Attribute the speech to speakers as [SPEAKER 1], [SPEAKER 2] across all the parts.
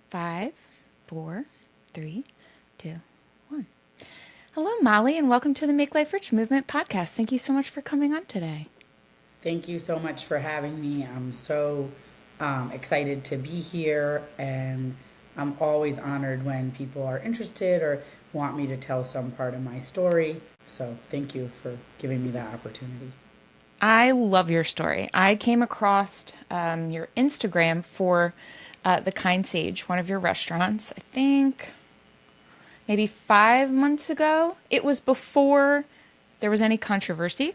[SPEAKER 1] 5, 4, 3, 2, 1. Hello, Mollie, and welcome to the Make Life Rich Movement podcast. Thank you so much for coming on today.
[SPEAKER 2] Thank you so much for having me. I'm so excited to be here, and I'm always honored when people are interested or want me to tell some part of my story. So, thank you for giving me that opportunity.
[SPEAKER 1] I love your story. I came across your Instagram for the Kind Sage, one of your restaurants, I think maybe 5 months ago. It was before there was any controversy.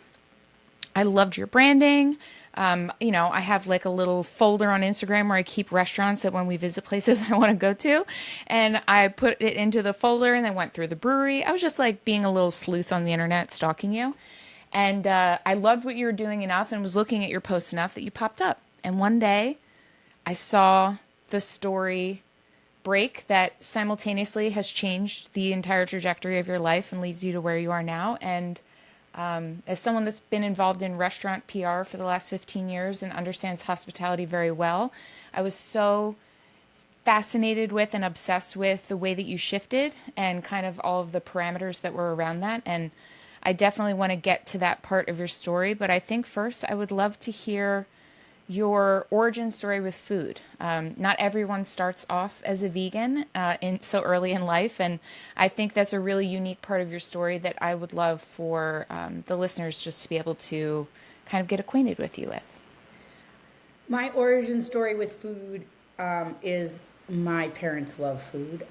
[SPEAKER 1] I loved your branding. I have like a little folder on Instagram where I keep restaurants that when we visit places I want to go to. And I put it into the folder and then went through the brewery. I was just like being a little sleuth on the internet, stalking you. And I loved what you were doing enough and was looking at your posts enough that you popped up. And one day I saw the story break that simultaneously has changed the entire trajectory of your life and leads you to where you are now. And as someone that's been involved in restaurant PR for the last 15 years and understands hospitality very well, I was so fascinated with and obsessed with the way that you shifted and kind of all of the parameters that were around that. And I definitely want to get to that part of your story. But I think first I would love to hear your origin story with food. Not everyone starts off as a vegan in so early in life, and I think that's a really unique part of your story that I would love for the listeners just to be able to kind of get acquainted with you with.
[SPEAKER 2] My origin story with food is my parents love food.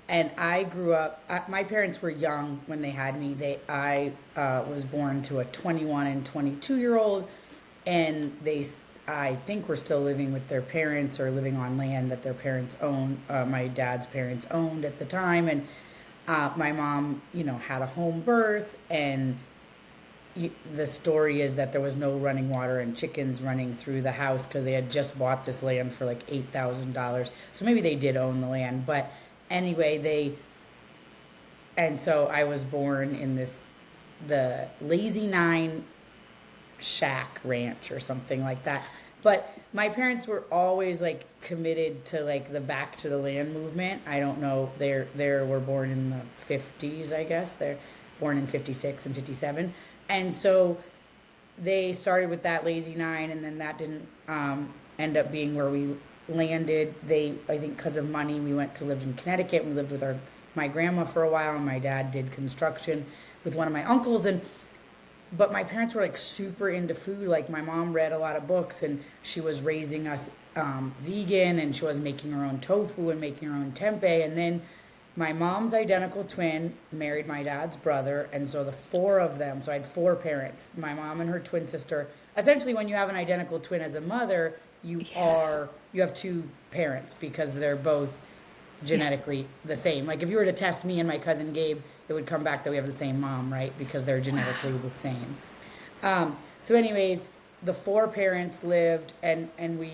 [SPEAKER 2] And I grew up, my parents were young when they had me. I was born to a 21 and 22-year-old, and I think were still living with their parents or living on land that their parents owned. My dad's parents owned at the time, and my mom, had a home birth, and the story is that there was no running water and chickens running through the house because they had just bought this land for like $8,000. So maybe they did own the land, but anyway, and so I was born in the Lazy Nine shack ranch or something like that. But my parents were always like committed to like the back to the land movement. I don't know, they were born in the 50s, I guess. They're born in 56 and 57. And so they started with that Lazy Nine, and then that didn't end up being where we landed. I think because of money, we went to live in Connecticut. We lived with my grandma for a while, and my dad did construction with one of my uncles. But my parents were like super into food. Like my mom read a lot of books, and she was raising us vegan, and she was making her own tofu and making her own tempeh. And then my mom's identical twin married my dad's brother, and so the four of them, so I had four parents, my mom and her twin sister. Essentially, when you have an identical twin as a mother, you have two parents because they're both genetically the same. Like if you were to test me and my cousin Gabe, it would come back that we have the same mom, right? Because they're genetically the same. So anyways, the four parents lived, and we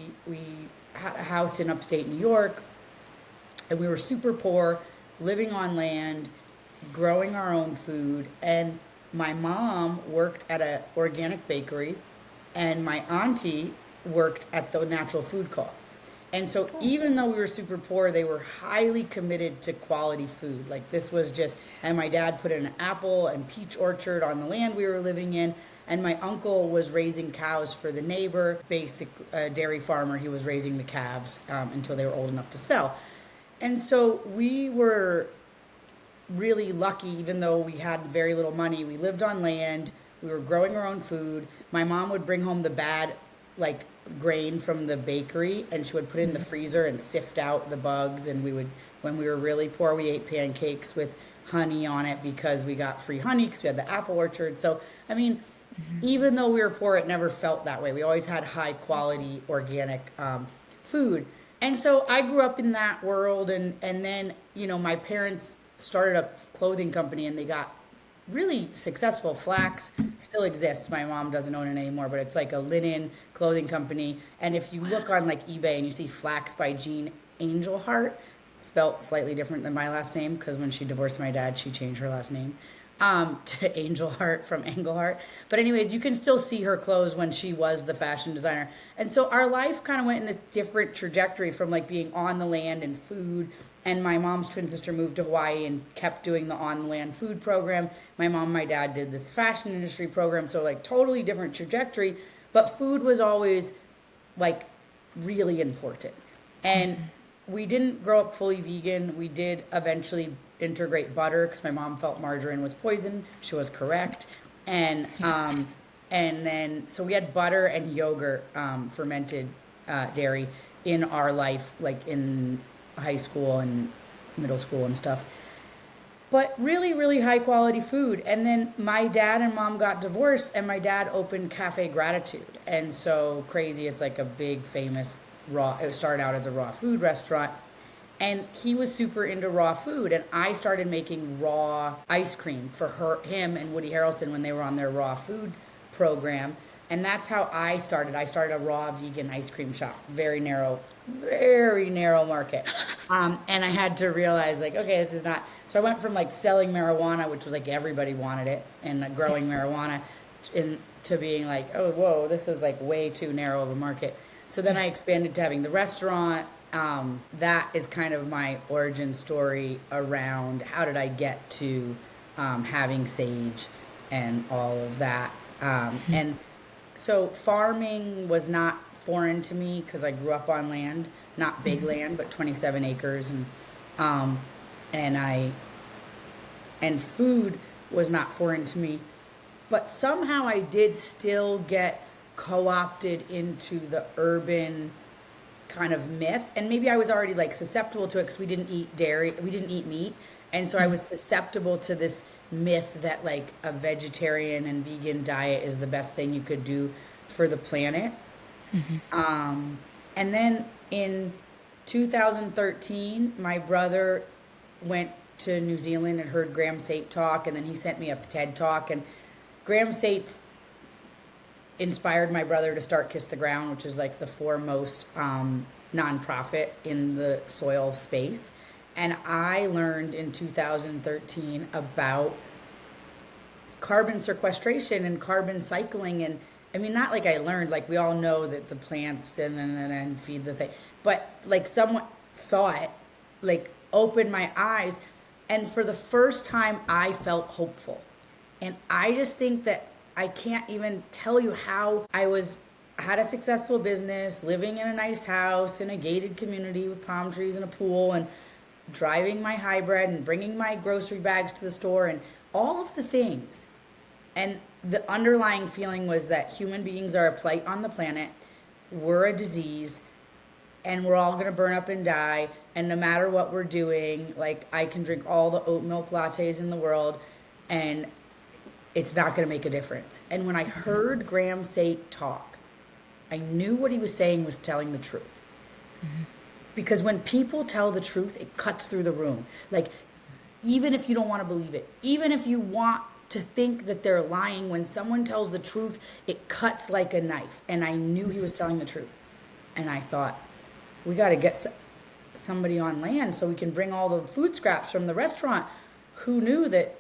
[SPEAKER 2] had a house in upstate New York, and we were super poor, living on land, growing our own food. And my mom worked at an organic bakery, and my auntie worked at the natural food co-op. And so even though we were super poor, they were highly committed to quality food. Like this was just, and my dad put in an apple and peach orchard on the land we were living in. And my uncle was raising cows for the neighbor, basic dairy farmer. He was raising the calves until they were old enough to sell. And so we were really lucky, even though we had very little money. We lived on land. We were growing our own food. My mom would bring home the bad, like, grain from the bakery, and she would put it in the freezer and sift out the bugs. And when we were really poor, we ate pancakes with honey on it because we got free honey because we had the apple orchard. So, I mean, even though we were poor, it never felt that way. We always had high quality organic food. And so I grew up in that world, and then, my parents started a clothing company, and they got really successful. Flax still exists. My mom doesn't own it anymore, but it's like a linen clothing company. And if you look on like eBay and you see Flax by Jean Engelhart, spelt slightly different than my last name, because when she divorced my dad, she changed her last name. to Engelhart from Engelhart. But anyways, you can still see her clothes when she was the fashion designer. And so our life kind of went in this different trajectory from like being on the land and food. And my mom's twin sister moved to Hawaii and kept doing the on the land food program. My mom and my dad did this fashion industry program. So like totally different trajectory. But food was always like really important. And we didn't grow up fully vegan. We did eventually integrate butter because my mom felt margarine was poison. She was correct. And then so we had butter and yogurt, fermented dairy in our life, like in high school and middle school and stuff. But really, really high quality food. And then my dad and mom got divorced, and my dad opened Cafe Gratitude. And so crazy, it's like a big famous raw. It started out as a raw food restaurant. And he was super into raw food, and I started making raw ice cream for him and Woody Harrelson when they were on their raw food program. And that's how I started. I started a raw vegan ice cream shop, very narrow market. And I had to realize, like, okay, this is not. So I went from like selling marijuana, which was like everybody wanted it, and growing marijuana, to being like, oh, whoa, this is like way too narrow of a market. So then I expanded to having the restaurant. That is kind of my origin story around how did I get to having Sage and all of that. And so farming was not foreign to me because I grew up on land, not big land, but 27 acres. And food was not foreign to me. But somehow I did still get co-opted into the urban kind of myth, and maybe I was already like susceptible to it because we didn't eat dairy, we didn't eat meat, and so I was susceptible to this myth that like a vegetarian and vegan diet is the best thing you could do for the planet. And then in 2013 my brother went to New Zealand and heard Graham Sate talk, and then he sent me a TED talk, and Graham Sate inspired my brother to start Kiss the Ground, which is like the foremost nonprofit in the soil space. And I learned in 2013 about carbon sequestration and carbon cycling. And I mean, not like I learned, like we all know that the plants and feed the thing, but like someone saw it, like opened my eyes. And for the first time, I felt hopeful. And I just think that I can't even tell you how had a successful business, living in a nice house in a gated community with palm trees and a pool, and driving my hybrid and bringing my grocery bags to the store and all of the things. And the underlying feeling was that human beings are a plight on the planet, we're a disease, and we're all going to burn up and die. And no matter what we're doing, like I can drink all the oat milk lattes in the world, and it's not going to make a difference. And when I heard Graham Sate talk, I knew what he was saying was telling the truth. Because when people tell the truth, it cuts through the room. Like, even if you don't want to believe it, even if you want to think that they're lying, when someone tells the truth, it cuts like a knife. And I knew he was telling the truth. And I thought, we got to get somebody on land so we can bring all the food scraps from the restaurant. Who knew that,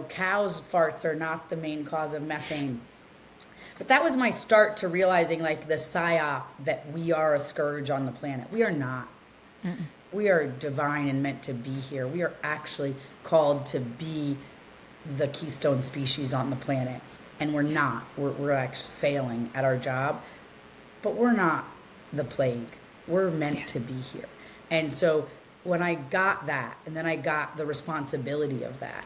[SPEAKER 2] cows' farts are not the main cause of methane? But that was my start to realizing, like, the psyop that we are a scourge on the planet. We are not. We are divine and meant to be here. We are actually called to be the keystone species on the planet. And we're not. We're actually failing at our job. But we're not the plague. We're meant to be here. And so when I got that, and then I got the responsibility of that,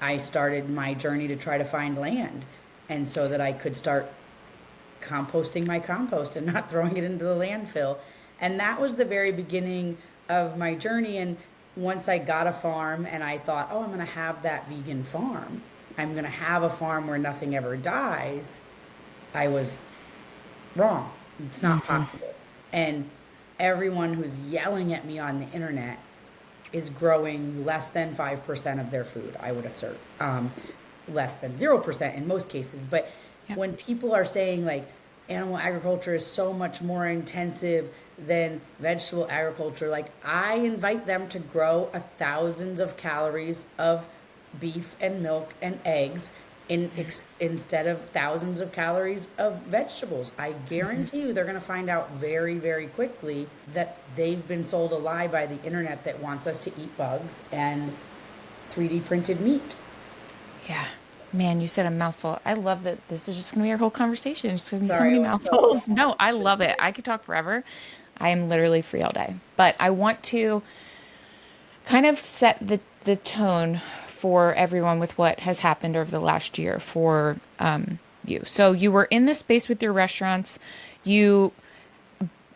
[SPEAKER 2] I started my journey to try to find land, and so that I could start composting my compost and not throwing it into the landfill. And that was the very beginning of my journey. And once I got a farm and I thought, oh, I'm going to have that vegan farm, I'm going to have a farm where nothing ever dies, I was wrong. It's not possible. And everyone who's yelling at me on the internet is growing less than 5% of their food, I would assert. Less than 0% in most cases. But when people are saying, like, animal agriculture is so much more intensive than vegetable agriculture, like, I invite them to grow thousands of calories of beef and milk and eggs instead of thousands of calories of vegetables. I guarantee you they're going to find out very, very quickly that they've been sold a lie by the internet that wants us to eat bugs and 3D printed meat.
[SPEAKER 1] Yeah. Man, you said a mouthful. I love that this is just going to be our whole conversation. It's going to be so
[SPEAKER 2] Sorry,
[SPEAKER 1] many
[SPEAKER 2] it was so
[SPEAKER 1] mouthfuls. No, I love it. I could talk forever. I am literally free all day. But I want to kind of set the tone for everyone with what has happened over the last year for you. So you were in this space with your restaurants. You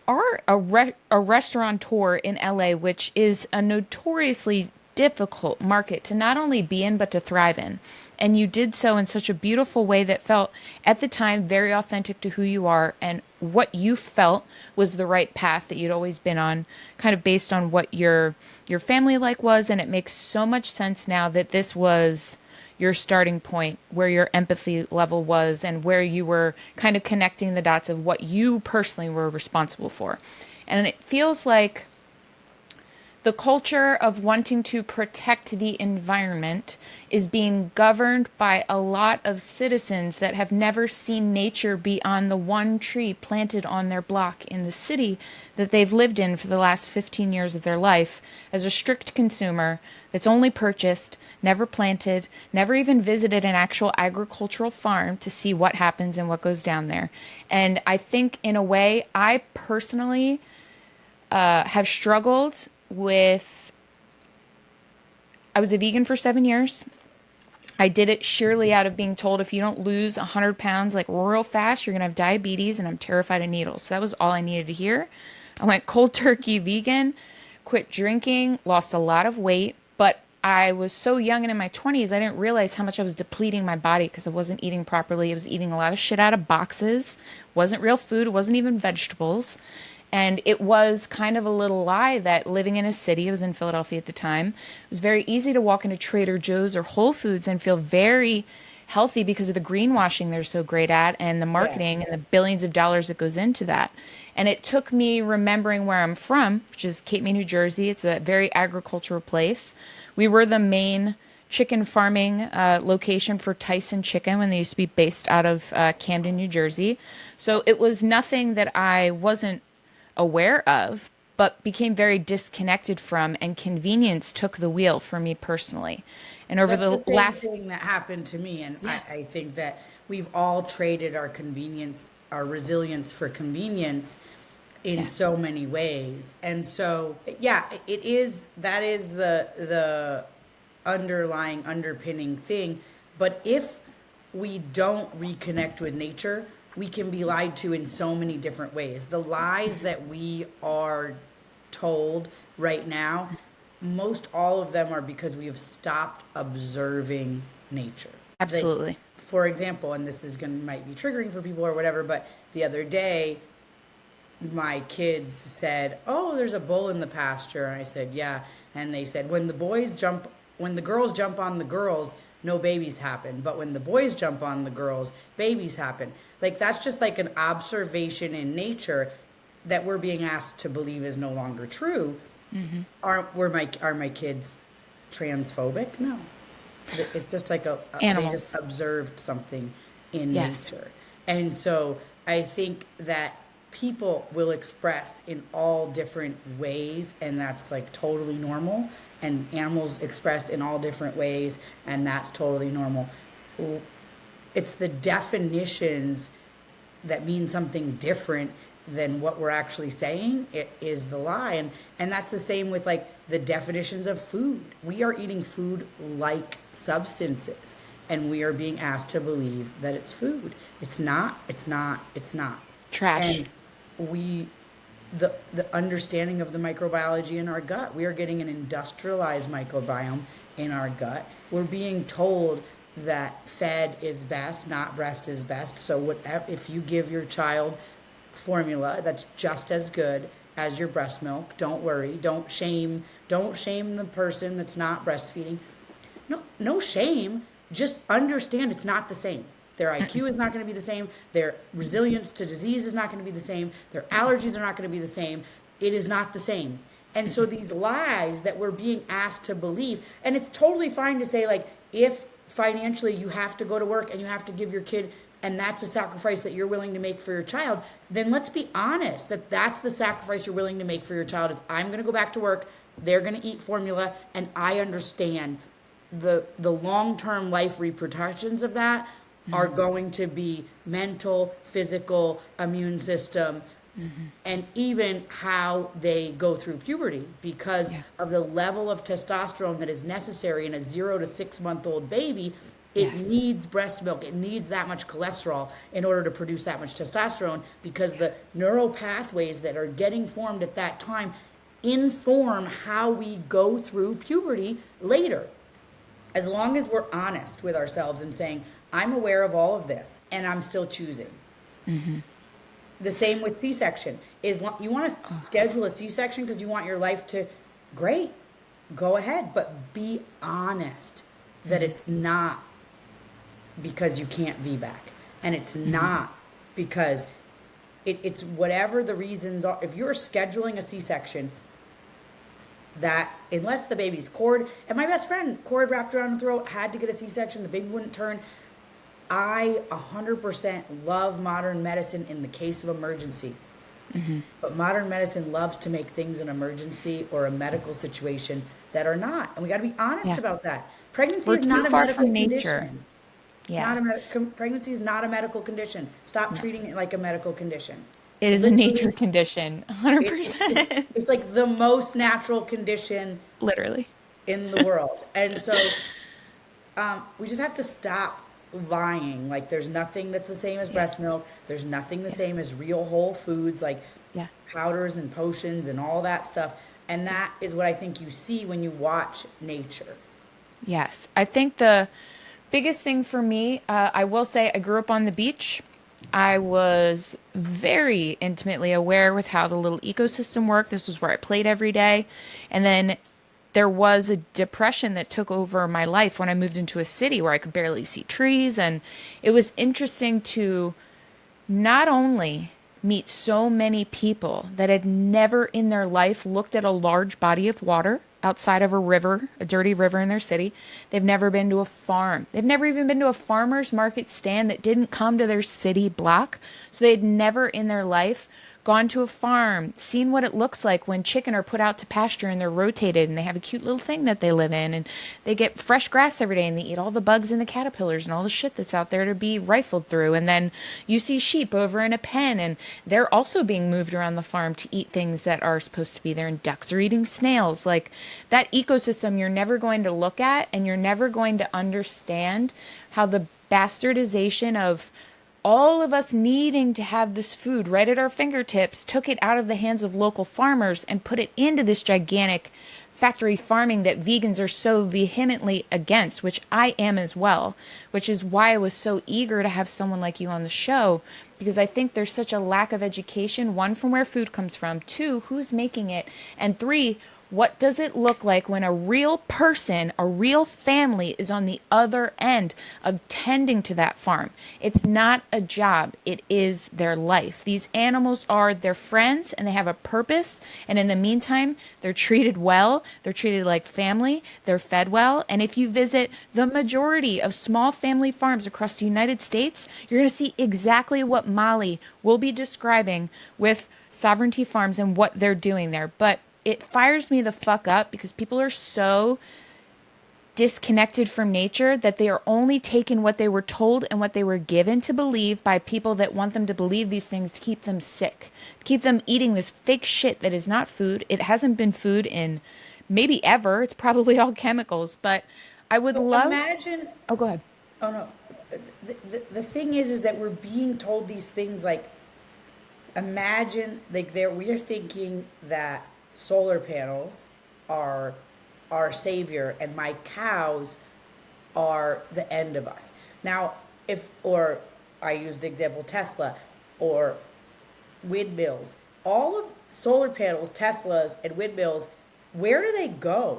[SPEAKER 1] are a restaurateur in LA, which is a notoriously difficult market to not only be in, but to thrive in. And you did so in such a beautiful way that felt, at the time, very authentic to who you are and what you felt was the right path that you'd always been on, kind of based on what your family like was. And it makes so much sense now that this was your starting point, where your empathy level was, and where you were kind of connecting the dots of what you personally were responsible for. And it feels like the culture of wanting to protect the environment is being governed by a lot of citizens that have never seen nature beyond the one tree planted on their block in the city that they've lived in for the last 15 years of their life, as a strict consumer that's only purchased, never planted, never even visited an actual agricultural farm to see what happens and what goes down there. And I think, in a way, I personally have struggled with. I was a vegan for 7 years. I did it sheerly out of being told, if you don't lose 100 pounds like real fast, you're going to have diabetes, and I'm terrified of needles. So that was all I needed to hear. I went cold turkey vegan, quit drinking, lost a lot of weight, but I was so young and in my 20s, I didn't realize how much I was depleting my body because I wasn't eating properly. I was eating a lot of shit out of boxes. Wasn't real food. It wasn't even vegetables. And it was kind of a little lie that living in a city, I was in Philadelphia at the time, it was very easy to walk into Trader Joe's or Whole Foods and feel very healthy because of the greenwashing they're so great at, and the marketing
[SPEAKER 2] Yes.
[SPEAKER 1] and the billions of dollars that goes into that. And it took me remembering where I'm from, which is Cape May, New Jersey. It's a very agricultural place. We were the main chicken farming location for Tyson Chicken when they used to be based out of Camden, New Jersey. So it was nothing that I wasn't aware of, but became very disconnected from, and convenience took the wheel for me personally. And over
[SPEAKER 2] That's the
[SPEAKER 1] the
[SPEAKER 2] same
[SPEAKER 1] last,
[SPEAKER 2] thing that happened to me. And
[SPEAKER 1] yeah,
[SPEAKER 2] I think that we've all traded our convenience, our resilience for convenience in
[SPEAKER 1] yeah,
[SPEAKER 2] so many ways. And so, yeah, it is, that is the underlying, underpinning thing. But if we don't reconnect with nature, we can be lied to in so many different ways. The lies that we are told right now, most all of them are because we have stopped observing nature. Like,
[SPEAKER 1] absolutely.
[SPEAKER 2] for example, and this is going to might be triggering for people or whatever, but the other day my kids said, "Oh, there's a bull in the pasture." And I said, "Yeah." And they said, when the girls jump on the girls, no babies happen. But when the boys jump on the girls, babies happen." Like, that's just like an observation in nature that we're being asked to believe is no longer true. Are my kids transphobic? No. It's just like they just
[SPEAKER 1] Animals.
[SPEAKER 2] observed something in
[SPEAKER 1] Yes.
[SPEAKER 2] nature. And so I think that people will express in all different ways, and that's like totally normal. And animals express in all different ways, and that's totally normal. It's the definitions that mean something different than what we're actually saying. It is the lie. And that's the same with like the definitions of food. We are eating food like substances, and we are being asked to believe that it's food. It's not, it's not, it's not.
[SPEAKER 1] Trash.
[SPEAKER 2] And we the understanding of the microbiology in our gut, we are getting an industrialized microbiome in our gut. We're being told that fed is best, not breast is best. So whatever, if you give your child formula that's just as good as your breast milk, don't worry. Don't shame the person that's not breastfeeding. No shame. Just understand it's not the same. Their IQ is not going to be the same. Their resilience to disease is not going to be the same. Their allergies are not going to be the same. It is not the same. And so these lies that we're being asked to believe, and it's totally fine to say, like, if financially you have to go to work and you have to give your kid, and that's a sacrifice that you're willing to make for your child, then let's be honest that that's the sacrifice you're willing to make for your child is I'm going to go back to work, they're going to eat formula, and I understand the long-term life repercussions of that are going to be mental, physical, immune system, and even how they go through puberty because of the level of testosterone that is necessary in a 0 to 6 month old baby. It needs breast milk. It needs that much cholesterol in order to produce that much testosterone because the neural pathways that are getting formed at that time inform how we go through puberty later. As long as we're honest with ourselves and saying, I'm aware of all of this and I'm still choosing. The same with C-section. Is you want to schedule a C-section because you want your life to, great, go ahead, but be honest that it's not because you can't VBAC, and it's not because it's whatever the reasons are. If you're scheduling a C-section, that unless the baby's cord, and my best friend, cord wrapped around her throat, had to get a C-section, the baby wouldn't turn. I 100% love modern medicine in the case of emergency. But modern medicine loves to make things an emergency or a medical situation that are not. And we got to be honest about that. Pregnancy is not a medical condition. Pregnancy is not a medical condition. Stop treating it like a medical condition.
[SPEAKER 1] It is a nature condition, 100%.
[SPEAKER 2] It's like the most natural condition
[SPEAKER 1] literally
[SPEAKER 2] in the world. And so we just have to stop lying. Like there's nothing that's the same as breast milk. There's nothing the same as real whole foods like powders and potions and all that stuff. And that is what I think you see when you watch nature.
[SPEAKER 1] Yes. I think the biggest thing for me, I will say I grew up on the beach. I was very intimately aware with how the little ecosystem worked. This was where I played every day. And then there was a depression that took over my life when I moved into a city where I could barely see trees. And it was interesting to not only meet so many people that had never in their life looked at a large body of water outside of a river, a dirty river in their city. They've never been to a farm. They've never even been to a farmer's market stand that didn't come to their city block. So they'd never in their life gone to a farm, seen what it looks like when chicken are put out to pasture and they're rotated and they have a cute little thing that they live in and they get fresh grass every day and they eat all the bugs and the caterpillars and all the shit that's out there to be rifled through. And then you see sheep over in a pen and they're also being moved around the farm to eat things that are supposed to be there, and ducks are eating snails. Like that ecosystem you're never going to look at, and you're never going to understand how the bastardization of all of us needing to have this food right at our fingertips took it out of the hands of local farmers and put it into this gigantic factory farming that vegans are so vehemently against, which I am as well, which is why I was so eager to have someone like you on the show, because I think there's such a lack of education, one, from where food comes from, two, who's making it, and three, what does it look like when a real person, a real family is on the other end of tending to that farm? It's not a job. It is their life. These animals are their friends and they have a purpose. And in the meantime, they're treated well. They're treated like family. They're fed well. And if you visit the majority of small family farms across the United States, you're going to see exactly what Mollie will be describing with Sovereignty Farms and what they're doing there. But it fires me the fuck up because people are so disconnected from nature that they are only taking what they were told and what they were given to believe by people that want them to believe these things to keep them sick, to keep them eating this fake shit that is not food. It hasn't been food in maybe ever. It's probably all chemicals, but I would love...
[SPEAKER 2] Imagine...
[SPEAKER 1] Oh, go ahead.
[SPEAKER 2] Oh, no. The thing is that we're being told these things like, imagine, like we're thinking that solar panels are our savior and my cows are the end of us. Now, or I use the example Tesla or windmills, all of solar panels, Teslas and windmills, where do they go?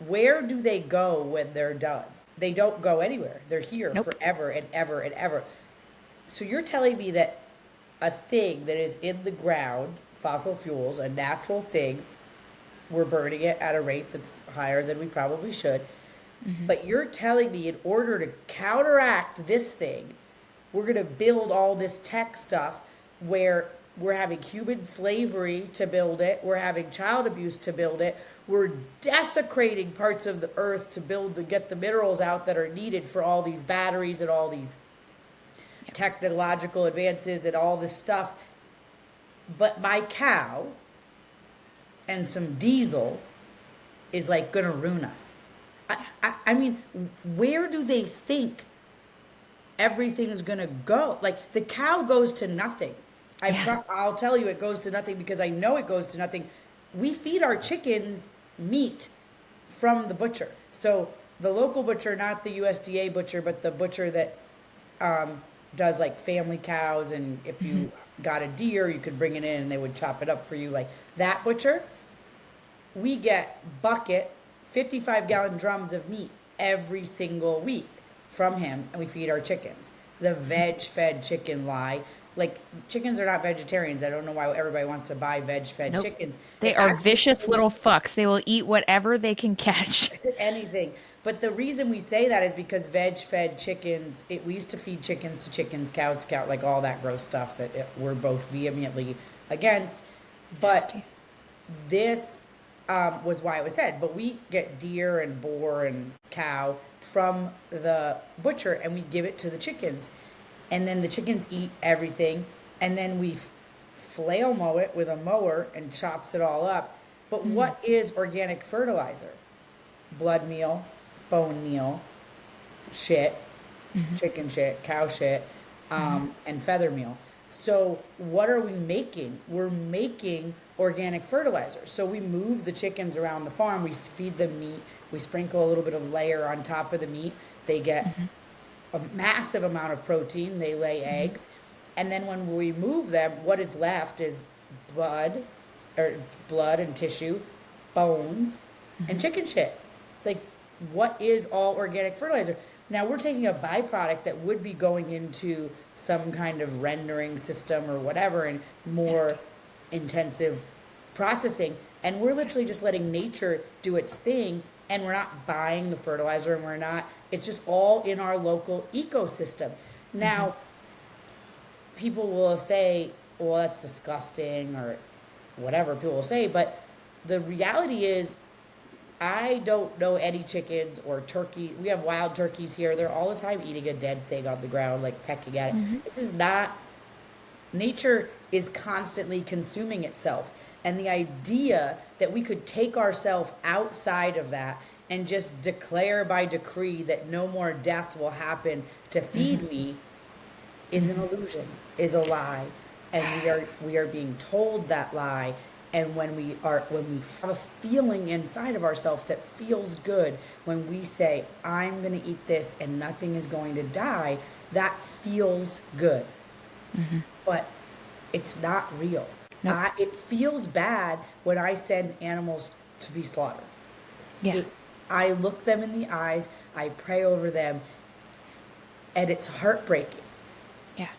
[SPEAKER 2] Where do they go when they're done? They don't go anywhere. They're here forever and ever and ever. So you're telling me that a thing that is in the ground, fossil fuels, a natural thing, we're burning it at a rate that's higher than we probably should. But you're telling me in order to counteract this thing, we're going to build all this tech stuff where we're having human slavery to build it, we're having child abuse to build it, we're desecrating parts of the earth to get the minerals out that are needed for all these batteries and all these technological advances and all this stuff. But my cow and some diesel is like going to ruin us. I mean, where do they think everything's going to go? Like, the cow goes to nothing. I'll tell you it goes to nothing because I know it goes to nothing. We feed our chickens meat from the butcher. So the local butcher, not the USDA butcher, but the butcher that does like family cows, and if you got a deer, you could bring it in and they would chop it up for you. Like that butcher, we get bucket 55-gallon drums of meat every single week from him, and we feed our chickens. The veg-fed chicken lie. Like, chickens are not vegetarians. I don't know why everybody wants to buy veg-fed
[SPEAKER 1] Nope.
[SPEAKER 2] chickens.
[SPEAKER 1] They are vicious little fucks. They will eat whatever they can catch.
[SPEAKER 2] Anything. But the reason we say that is because veg-fed chickens, we used to feed chickens to chickens, cows to cows, like all that gross stuff that we're both vehemently against. But
[SPEAKER 1] Nasty.
[SPEAKER 2] this was why it was said. But we get deer and boar and cow from the butcher, and we give it to the chickens. And then the chickens eat everything, and then we flail mow it with a mower and chops it all up. But what is organic fertilizer? Blood meal, bone meal, shit, chicken shit, cow shit, and feather meal. So what are we making? We're making organic fertilizer. So we move the chickens around the farm. We feed them meat. We sprinkle a little bit of layer on top of the meat. They get a massive amount of protein. They lay eggs. And then when we move them, what is left is blood and tissue, bones, and chicken shit. Like, what is all organic fertilizer? Now we're taking a byproduct that would be going into some kind of rendering system or whatever, and more intensive processing. And we're literally just letting nature do its thing, and we're not buying the fertilizer, and it's just all in our local ecosystem. Now, people will say, well, that's disgusting, or whatever people will say, but the reality is, I don't know any chickens or turkey. We have wild turkeys here. They're all the time eating a dead thing on the ground, like pecking at it. This is not, nature is constantly consuming itself. And the idea that we could take ourselves outside of that and just declare by decree that no more death will happen to feed me is an illusion, is a lie. And we are being told that lie. And when we have a feeling inside of ourselves that feels good, when we say, I'm going to eat this and nothing is going to die, that feels good. But it's not real.
[SPEAKER 1] Nope.
[SPEAKER 2] It feels bad when I send animals to be slaughtered.
[SPEAKER 1] Yeah.
[SPEAKER 2] I look them in the eyes, I pray over them, and it's heartbreaking.
[SPEAKER 1] Yeah.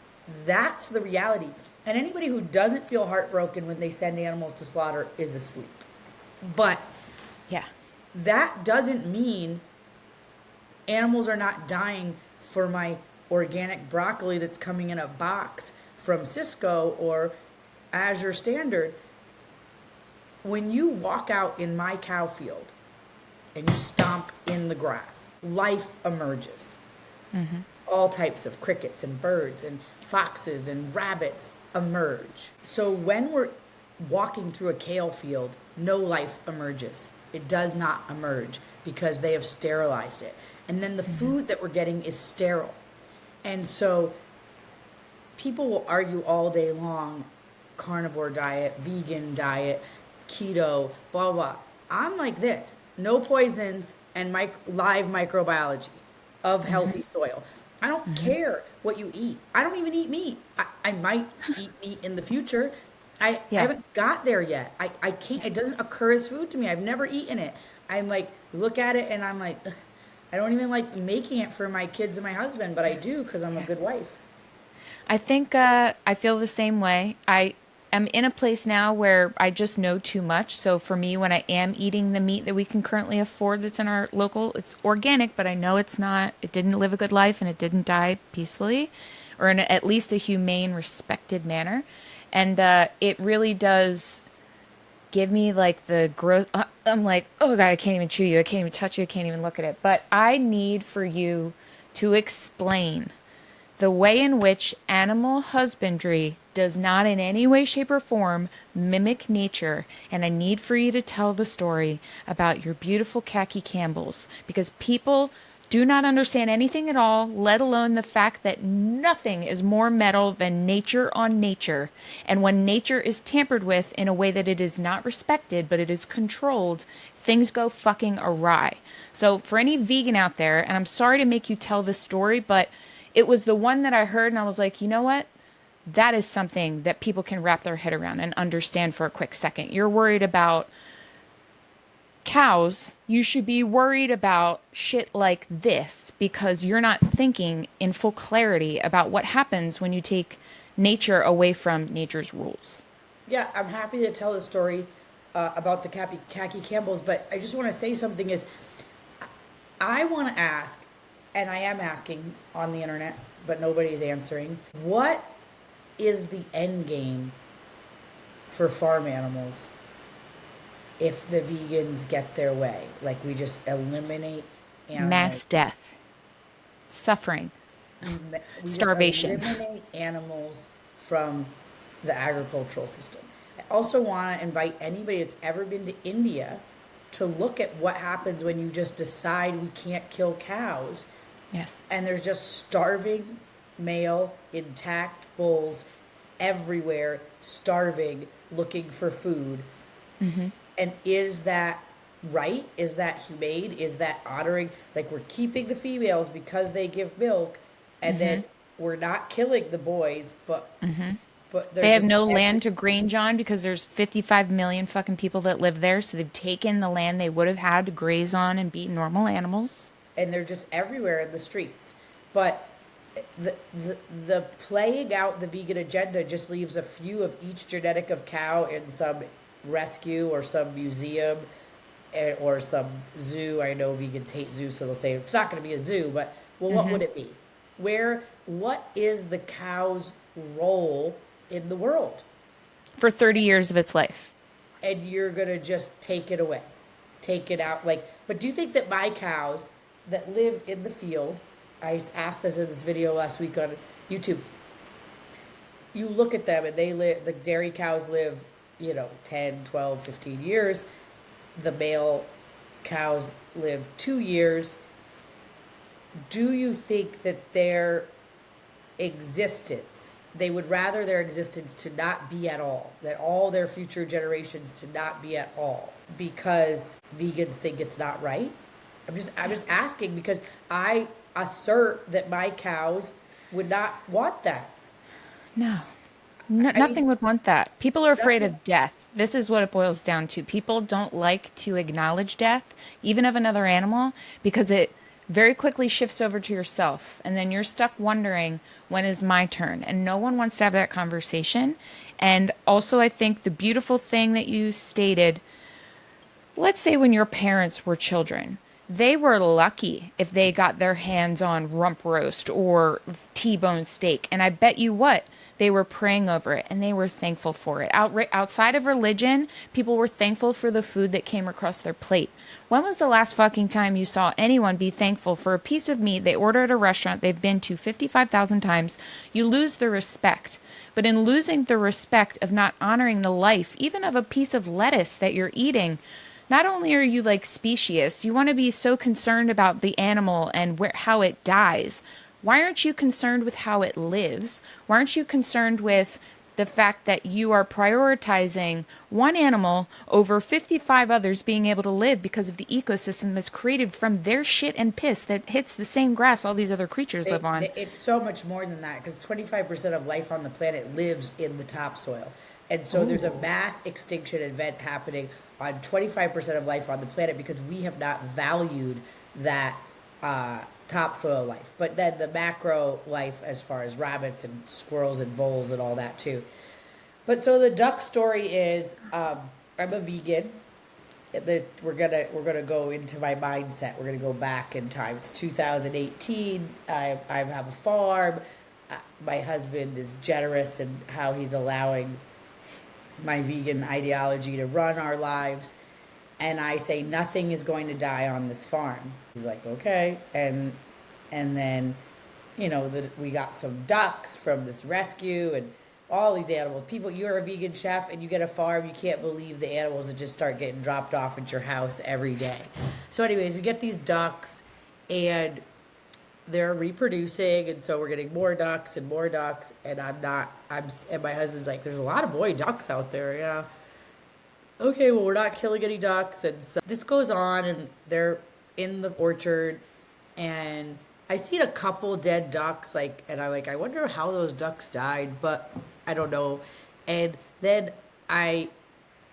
[SPEAKER 2] That's the reality. And anybody who doesn't feel heartbroken when they send animals to slaughter is asleep. But
[SPEAKER 1] Yeah.
[SPEAKER 2] that doesn't mean animals are not dying for my organic broccoli that's coming in a box from Cisco or Azure Standard. When you walk out in my cow field and you stomp in the grass, life emerges. All types of crickets and birds and foxes and rabbits emerge. So when we're walking through a kale field, no life emerges. It does not emerge because they have sterilized it. And then the food that we're getting is sterile. And so people will argue all day long, carnivore diet, vegan diet, keto, blah, blah. I'm like this, no poisons and live microbiology of healthy soil. I don't care what you eat. I don't even eat meat. I might eat meat in the future. I haven't got there yet. I can't, it doesn't occur as food to me. I've never eaten it. I'm like, look at it and I'm like, ugh. I don't even like making it for my kids and my husband, but I do because I'm a good wife.
[SPEAKER 1] I think I feel the same way. am in a place now where I just know too much. So for me, when I am eating the meat that we can currently afford that's in our local, it's organic, but I know it's not, it didn't live a good life and it didn't die peacefully or in at least a humane, respected manner. And it really does give me like the gross. I'm like, oh God, I can't even chew you. I can't even touch you. I can't even look at it. But I need for you to explain the way in which animal husbandry does not in any way, shape, or form mimic nature. And I need for you to tell the story about your beautiful khaki Campbells because people do not understand anything at all, let alone the fact that nothing is more metal than nature on nature. And when nature is tampered with in a way that it is not respected, but it is controlled, things go fucking awry. So, for any vegan out there, and I'm sorry to make you tell this story, but it was the one that I heard, and I was like, you know what? That is something that people can wrap their head around and understand for a quick second. You're worried about cows, you should be worried about shit like this because you're not thinking in full clarity about what happens when you take nature away from nature's rules.
[SPEAKER 2] Yeah, I'm happy to tell the story about the khaki Campbells, but I just want to say something is I want to ask, and I am asking on the internet, but nobody's answering. What is the end game for farm animals if the vegans get their way? Like we just eliminate
[SPEAKER 1] Mass
[SPEAKER 2] animals.
[SPEAKER 1] death, suffering,
[SPEAKER 2] We just
[SPEAKER 1] starvation.
[SPEAKER 2] eliminate animals from the agricultural system. I also want to invite anybody that's ever been to India to look at what happens when you just decide we can't kill cows
[SPEAKER 1] Yes.
[SPEAKER 2] and there's just starving male intact bulls everywhere starving looking for food. And is that right? Is that humane? Is that honoring? Like we're keeping the females because they give milk, and then we're not killing the boys, but they're
[SPEAKER 1] They have
[SPEAKER 2] just
[SPEAKER 1] no
[SPEAKER 2] every,
[SPEAKER 1] land to grange on because there's 55 million fucking people that live there. So they've taken the land they would have had to graze on and be normal animals.
[SPEAKER 2] and they're just everywhere in the streets. But the, the playing out the vegan agenda just leaves a few of each genetic of cow in some rescue or some museum or some zoo. I know vegans hate zoos, so they'll say it's not going to be a zoo, but well, what would it be? What is the cow's role in the world?
[SPEAKER 1] For 30 years of its life.
[SPEAKER 2] And you're going to just take it away, take it out. Like, but do you think that my cows that live in the field, I asked this in this video last week on YouTube, you look at them and they live, the dairy cows live, 10, 12, 15 years. The male cows live 2 years. Do you think that their existence, they would rather their existence to not be at all, that all their future generations to not be at all, because vegans think it's not right? I'm just asking because I assert that my cows would not want that.
[SPEAKER 1] No. No,
[SPEAKER 2] I mean,
[SPEAKER 1] nothing would want that. People are afraid
[SPEAKER 2] nothing.
[SPEAKER 1] of death. This is what it boils down to. People don't like to acknowledge death, even of another animal, because it very quickly shifts over to yourself. And then you're stuck wondering, when is my turn? And no one wants to have that conversation. And also, I think the beautiful thing that you stated, let's say when your parents were children, they were lucky if they got their hands on rump roast or T-bone steak. And I bet you what, they were praying over it and they were thankful for it. Outside of religion, people were thankful for the food that came across their plate. When was the last fucking time you saw anyone be thankful for a piece of meat they ordered at a restaurant they've been to 55,000 times? You lose the respect. But in losing the respect of not honoring the life, even of a piece of lettuce that you're eating, not only are you like specious, you want to be so concerned about the animal and how it dies. Why aren't you concerned with how it lives? Why aren't you concerned with the fact that you are prioritizing one animal over 55 others being able to live because of the ecosystem that's created from their shit and piss that hits the same grass all these other creatures live on?
[SPEAKER 2] It's so much more than that because 25% of life on the planet lives in the topsoil. And so there's a mass extinction event happening on 25% of life on the planet because we have not valued that topsoil life. But then the macro life, as far as rabbits and squirrels and voles and all that too. But so the duck story is, I'm a vegan. We're gonna go into my mindset. We're gonna go back in time. It's 2018. I have a farm. My husband is generous in how he's allowing my vegan ideology to run our lives. And I say nothing is going to die on this farm. He's like, okay. And then, we got some ducks from this rescue and all these animals. People, you're a vegan chef and you get a farm, you can't believe the animals that just start getting dropped off at your house every day. So, anyways, we get these ducks and they're reproducing, and so we're getting more ducks and more ducks. And and my husband's like, there's a lot of boy ducks out there, yeah. Okay, well, we're not killing any ducks. And so this goes on, and they're in the orchard, and I seen a couple dead ducks, and I'm like, I wonder how those ducks died, but I don't know. And then my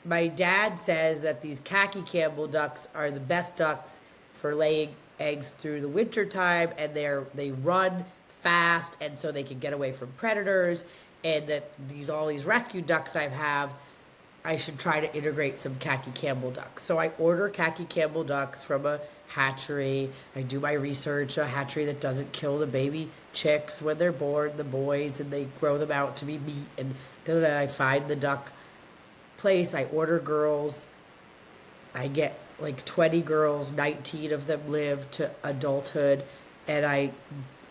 [SPEAKER 2] dad says that these khaki Campbell ducks are the best ducks for laying eggs through the winter time, and they run fast, and so they can get away from predators. And that all these rescue ducks I should try to integrate some khaki Campbell ducks. So I order khaki Campbell ducks from a hatchery. I do my research, a hatchery that doesn't kill the baby chicks when they're born, the boys, and they grow them out to be meat. And I find the duck place. I order girls. I get like 20 girls, 19 of them live to adulthood. And I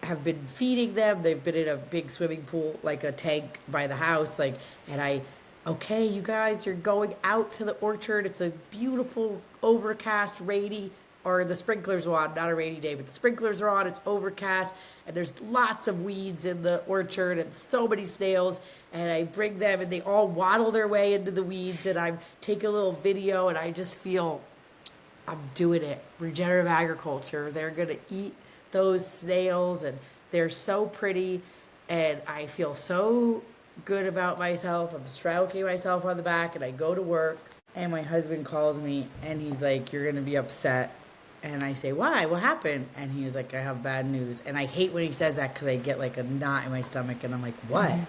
[SPEAKER 2] have been feeding them. They've been in a big swimming pool, like a tank by the house. Okay, you guys, you're going out to the orchard. It's a beautiful, overcast, rainy, or the sprinklers are on, not a rainy day, but the sprinklers are on. It's overcast, and there's lots of weeds in the orchard and so many snails. And I bring them, and they all waddle their way into the weeds, and I take a little video, and I just feel I'm doing it. Regenerative agriculture. They're going to eat those snails, and they're so pretty, and I feel so good about myself. I'm stroking myself on the back, and I go to work, and my husband calls me, and he's like, you're gonna be upset. And I say, why? What happened? And he's like, I have bad news. And I hate when he says that because I get like a knot in my stomach, and I'm like, what? Mm-hmm.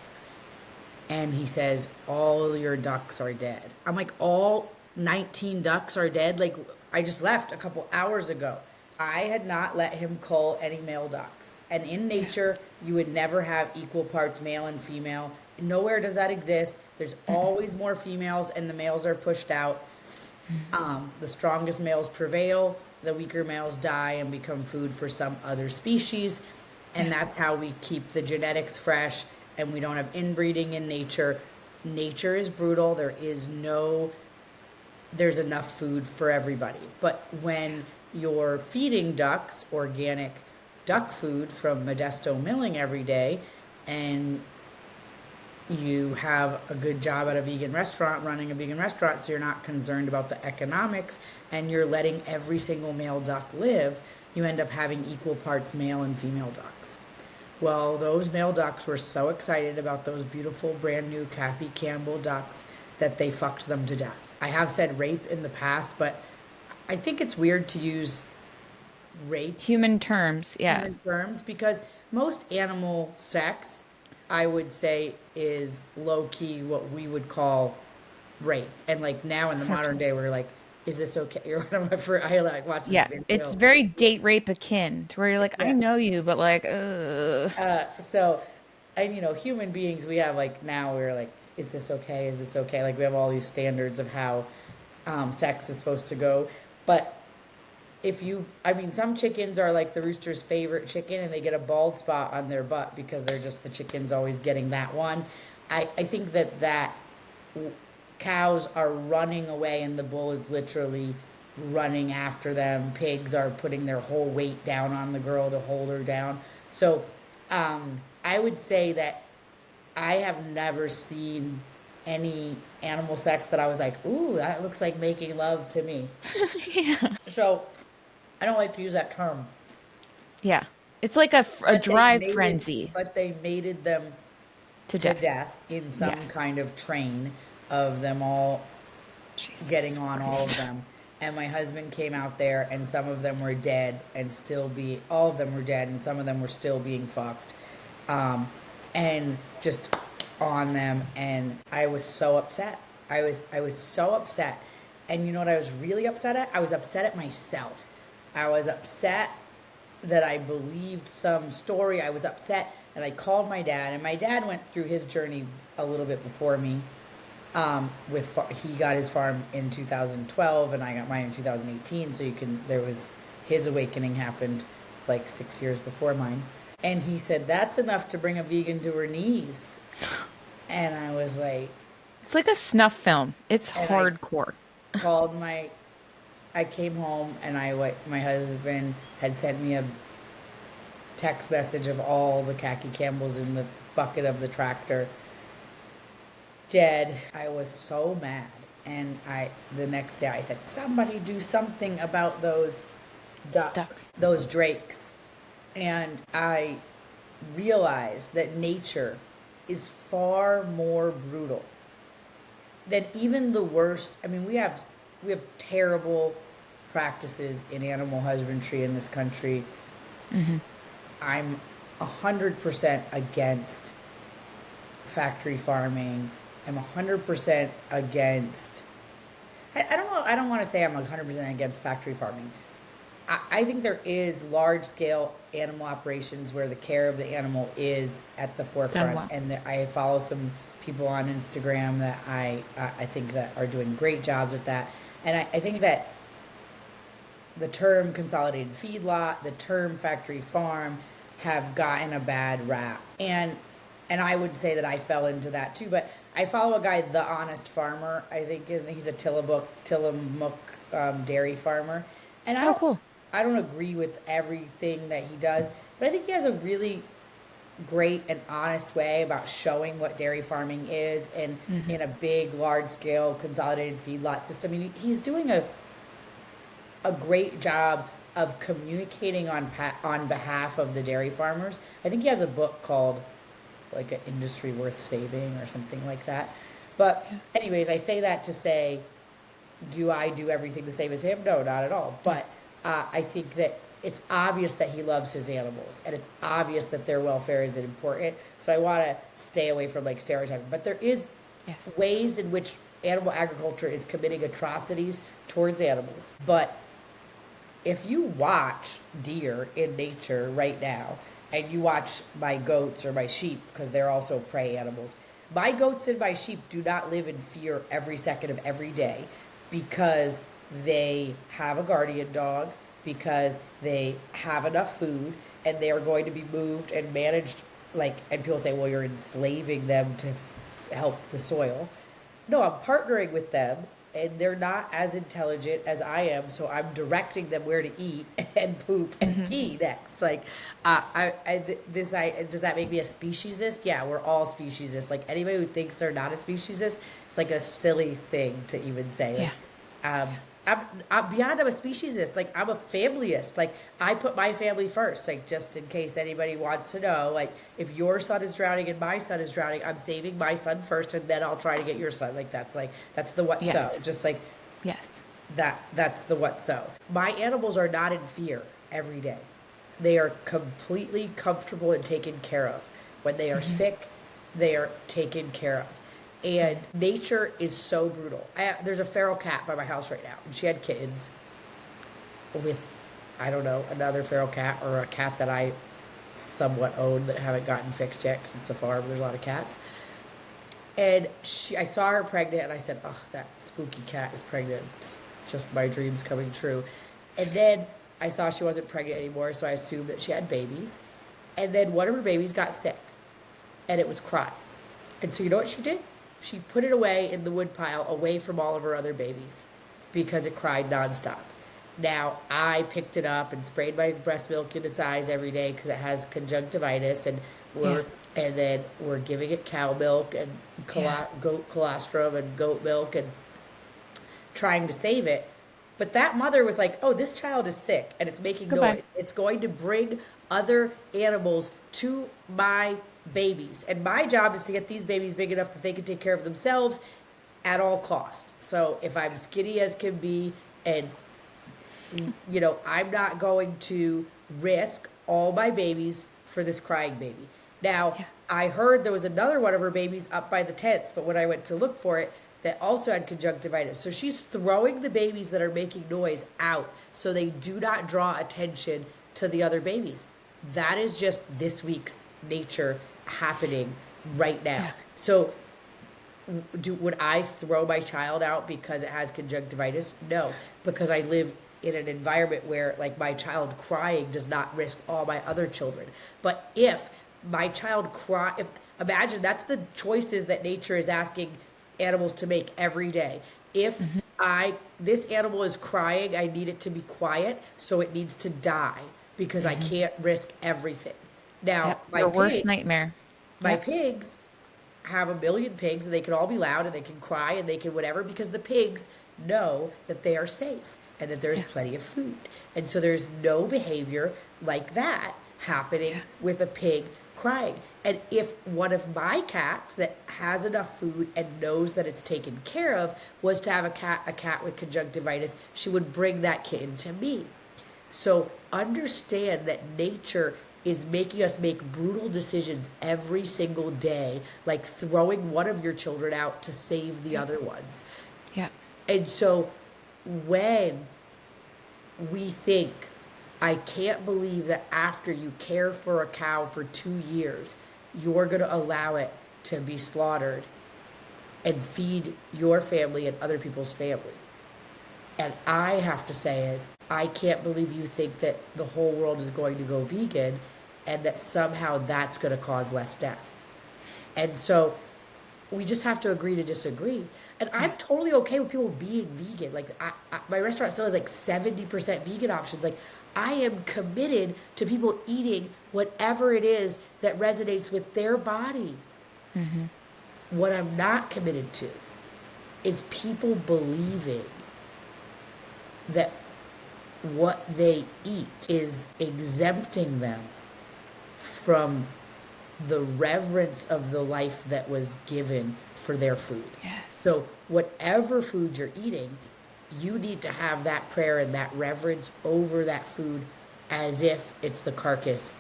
[SPEAKER 2] And he says, all your ducks are dead. I'm like, all 19 ducks are dead? Like, I just left a couple hours ago. I had not let him cull any male ducks. And in nature, you would never have equal parts male and female. Nowhere does that exist. There's always more females, and the males are pushed out. The strongest males prevail. The weaker males die and become food for some other species. And that's how we keep the genetics fresh, and we don't have inbreeding in nature. Nature is brutal. There's enough food for everybody. But when you're feeding ducks organic duck food from Modesto Milling every day, and you have a good job at a vegan restaurant, running a vegan restaurant, so you're not concerned about the economics, and you're letting every single male duck live, you end up having equal parts male and female ducks. Well, those male ducks were so excited about those beautiful brand new khaki Campbell ducks that they fucked them to death. I have said rape in the past, but I think it's weird to use rape.
[SPEAKER 1] Human terms, yeah.
[SPEAKER 2] Human terms, because most animal sex, I would say, is low-key what we would call rape. And like now in the modern day, we're like, is this okay? Or whatever. I like watch this video.
[SPEAKER 1] It's very date rape akin to where you're like, I know you, but like, ugh.
[SPEAKER 2] And human beings, we have like, now we're like, is this okay? Is this okay? Like we have all these standards of how sex is supposed to go. But some chickens are like the rooster's favorite chicken, and they get a bald spot on their butt because they're just the chickens always getting that one. I think that cows are running away, and the bull is literally running after them. Pigs are putting their whole weight down on the girl to hold her down. So I would say that I have never seen any animal sex that I was like, ooh, that looks like making love to me.
[SPEAKER 1] Yeah.
[SPEAKER 2] So I don't like to use that term.
[SPEAKER 1] Yeah. It's like a drive frenzy.
[SPEAKER 2] But they mated them to death in some kind of train of them all getting on all of them. And my husband came out there, and some of them were dead and all of them were dead, and some of them were still being fucked. And just on them, and I was so upset. I was so upset. And you know what I was really upset at? I was upset at myself. I was upset that I believed some story. I was upset, and I called my dad, and my dad went through his journey a little bit before me. He got his farm in 2012, and I got mine in 2018. So there was his awakening happened like 6 years before mine, and he said that's enough to bring a vegan to her knees. And I was like,
[SPEAKER 1] It's like a snuff film. It's
[SPEAKER 2] and I
[SPEAKER 1] hardcore.
[SPEAKER 2] called my I came home, and my husband had sent me a text message of all the khaki Campbells in the bucket of the tractor dead. I was so mad. And the next day I said, somebody do something about those ducks,
[SPEAKER 1] Ducks.
[SPEAKER 2] those drakes. And I realized that nature is far more brutal than even the worst. I mean, we have terrible practices in animal husbandry in this country. I'm 100% against factory farming. I'm 100% against. I don't know. I don't want to say I'm 100% against factory farming. I think there is large scale animal operations where the care of the animal is at the forefront,
[SPEAKER 1] well.
[SPEAKER 2] and I follow some people on Instagram that I think that are doing great jobs at that, and I think that the term consolidated feedlot, the term factory farm, have gotten a bad rap, and I would say that I fell into that too. But I follow a guy, The Honest Farmer. I think he's a Tillamook dairy farmer, and
[SPEAKER 1] Oh, cool.
[SPEAKER 2] I don't agree with everything that he does, but I think he has a really great and honest way about showing what dairy farming is, and in a big, large scale consolidated feedlot system. I mean, he's doing a great job of communicating on behalf of the dairy farmers. I think he has a book called like An Industry Worth Saving or something like that. But anyways, I say that to say, do I do everything the same as him? No, not at all. But I think that it's obvious that he loves his animals, and it's obvious that their welfare is important. So I want to stay away from like stereotyping. But there is ways in which animal agriculture is committing atrocities towards animals. But if you watch deer in nature right now, and you watch my goats or my sheep, because they're also prey animals, my goats and my sheep do not live in fear every second of every day, because they have a guardian dog, because they have enough food, and they are going to be moved and managed. And people say, well, you're enslaving them to help the soil. No, I'm partnering with them, and they're not as intelligent as I am, so I'm directing them where to eat and poop and pee next. Does that make me a speciesist? Yeah, we're all speciesist. Like, anybody who thinks they're not a speciesist, it's like a silly thing to even say. I'm beyond, I'm a speciesist. Like, I'm a familyist. Like, I put my family first. Like, just in case anybody wants to know, like, if your son is drowning and my son is drowning, I'm saving my son first, and then I'll try to get your son. Like, that's the what so. Just like, that's the what so. My animals are not in fear every day. They are completely comfortable and taken care of. When they are sick, they are taken care of. And nature is so brutal. There's a feral cat by my house right now, and she had kittens with, I don't know, another feral cat, or a cat that I somewhat own that haven't gotten fixed yet because it's a farm. There's a lot of cats. And I saw her pregnant, and I said, oh, that spooky cat is pregnant. It's just my dreams coming true. And then I saw she wasn't pregnant anymore, so I assumed that she had babies. And then one of her babies got sick, and it was crying. And so you know what she did? She put it away in the wood pile, away from all of her other babies, because it cried nonstop. Now, I picked it up and sprayed my breast milk in its eyes every day because it has conjunctivitis, and then we're giving it cow milk and goat colostrum and goat milk and trying to save it. But that mother was like, oh, this child is sick and it's making noise. It's going to bring other animals to my babies. And my job is to get these babies big enough that they can take care of themselves at all costs. So if I'm skinny as can be, and, I'm not going to risk all my babies for this crying baby. Now,
[SPEAKER 1] Yeah.
[SPEAKER 2] I heard there was another one of her babies up by the tents, but when I went to look for it, that also had conjunctivitis. So she's throwing the babies that are making noise out so they do not draw attention to the other babies. That is just this week's nature happening right now.
[SPEAKER 1] Yeah.
[SPEAKER 2] So would I throw my child out because it has conjunctivitis? No, because I live in an environment where like my child crying does not risk all my other children. But if my child if imagine that's the choices that nature is asking animals to make every day. If this animal is crying, I need it to be quiet, so it needs to die because I can't risk everything. Now,
[SPEAKER 1] Yep. Your worst nightmare.
[SPEAKER 2] my
[SPEAKER 1] Yep.
[SPEAKER 2] pigs have a million pigs and they can all be loud and they can cry and they can whatever because the pigs know that they are safe and that there's plenty of food. And so there's no behavior like that happening with a pig crying. And if one of my cats that has enough food and knows that it's taken care of was to have a cat with conjunctivitis, she would bring that kitten to me. So understand that nature is making us make brutal decisions every single day, like throwing one of your children out to save the other ones.
[SPEAKER 1] Yeah.
[SPEAKER 2] And so when we think, I can't believe that after you care for a cow for 2 years, you're going to allow it to be slaughtered and feed your family and other people's family. And I have to say is, I can't believe you think that the whole world is going to go vegan and that somehow that's going to cause less death. And so we just have to agree to disagree. And I'm totally okay with people being vegan. Like my restaurant still has like 70% vegan options. Like I am committed to people eating whatever it is that resonates with their body.
[SPEAKER 1] Mm-hmm.
[SPEAKER 2] What I'm not committed to is people believing that what they eat is exempting them from the reverence of the life that was given for their food.
[SPEAKER 1] Yes.
[SPEAKER 2] So whatever food you're eating, you need to have that prayer and that reverence over that food as if it's the carcass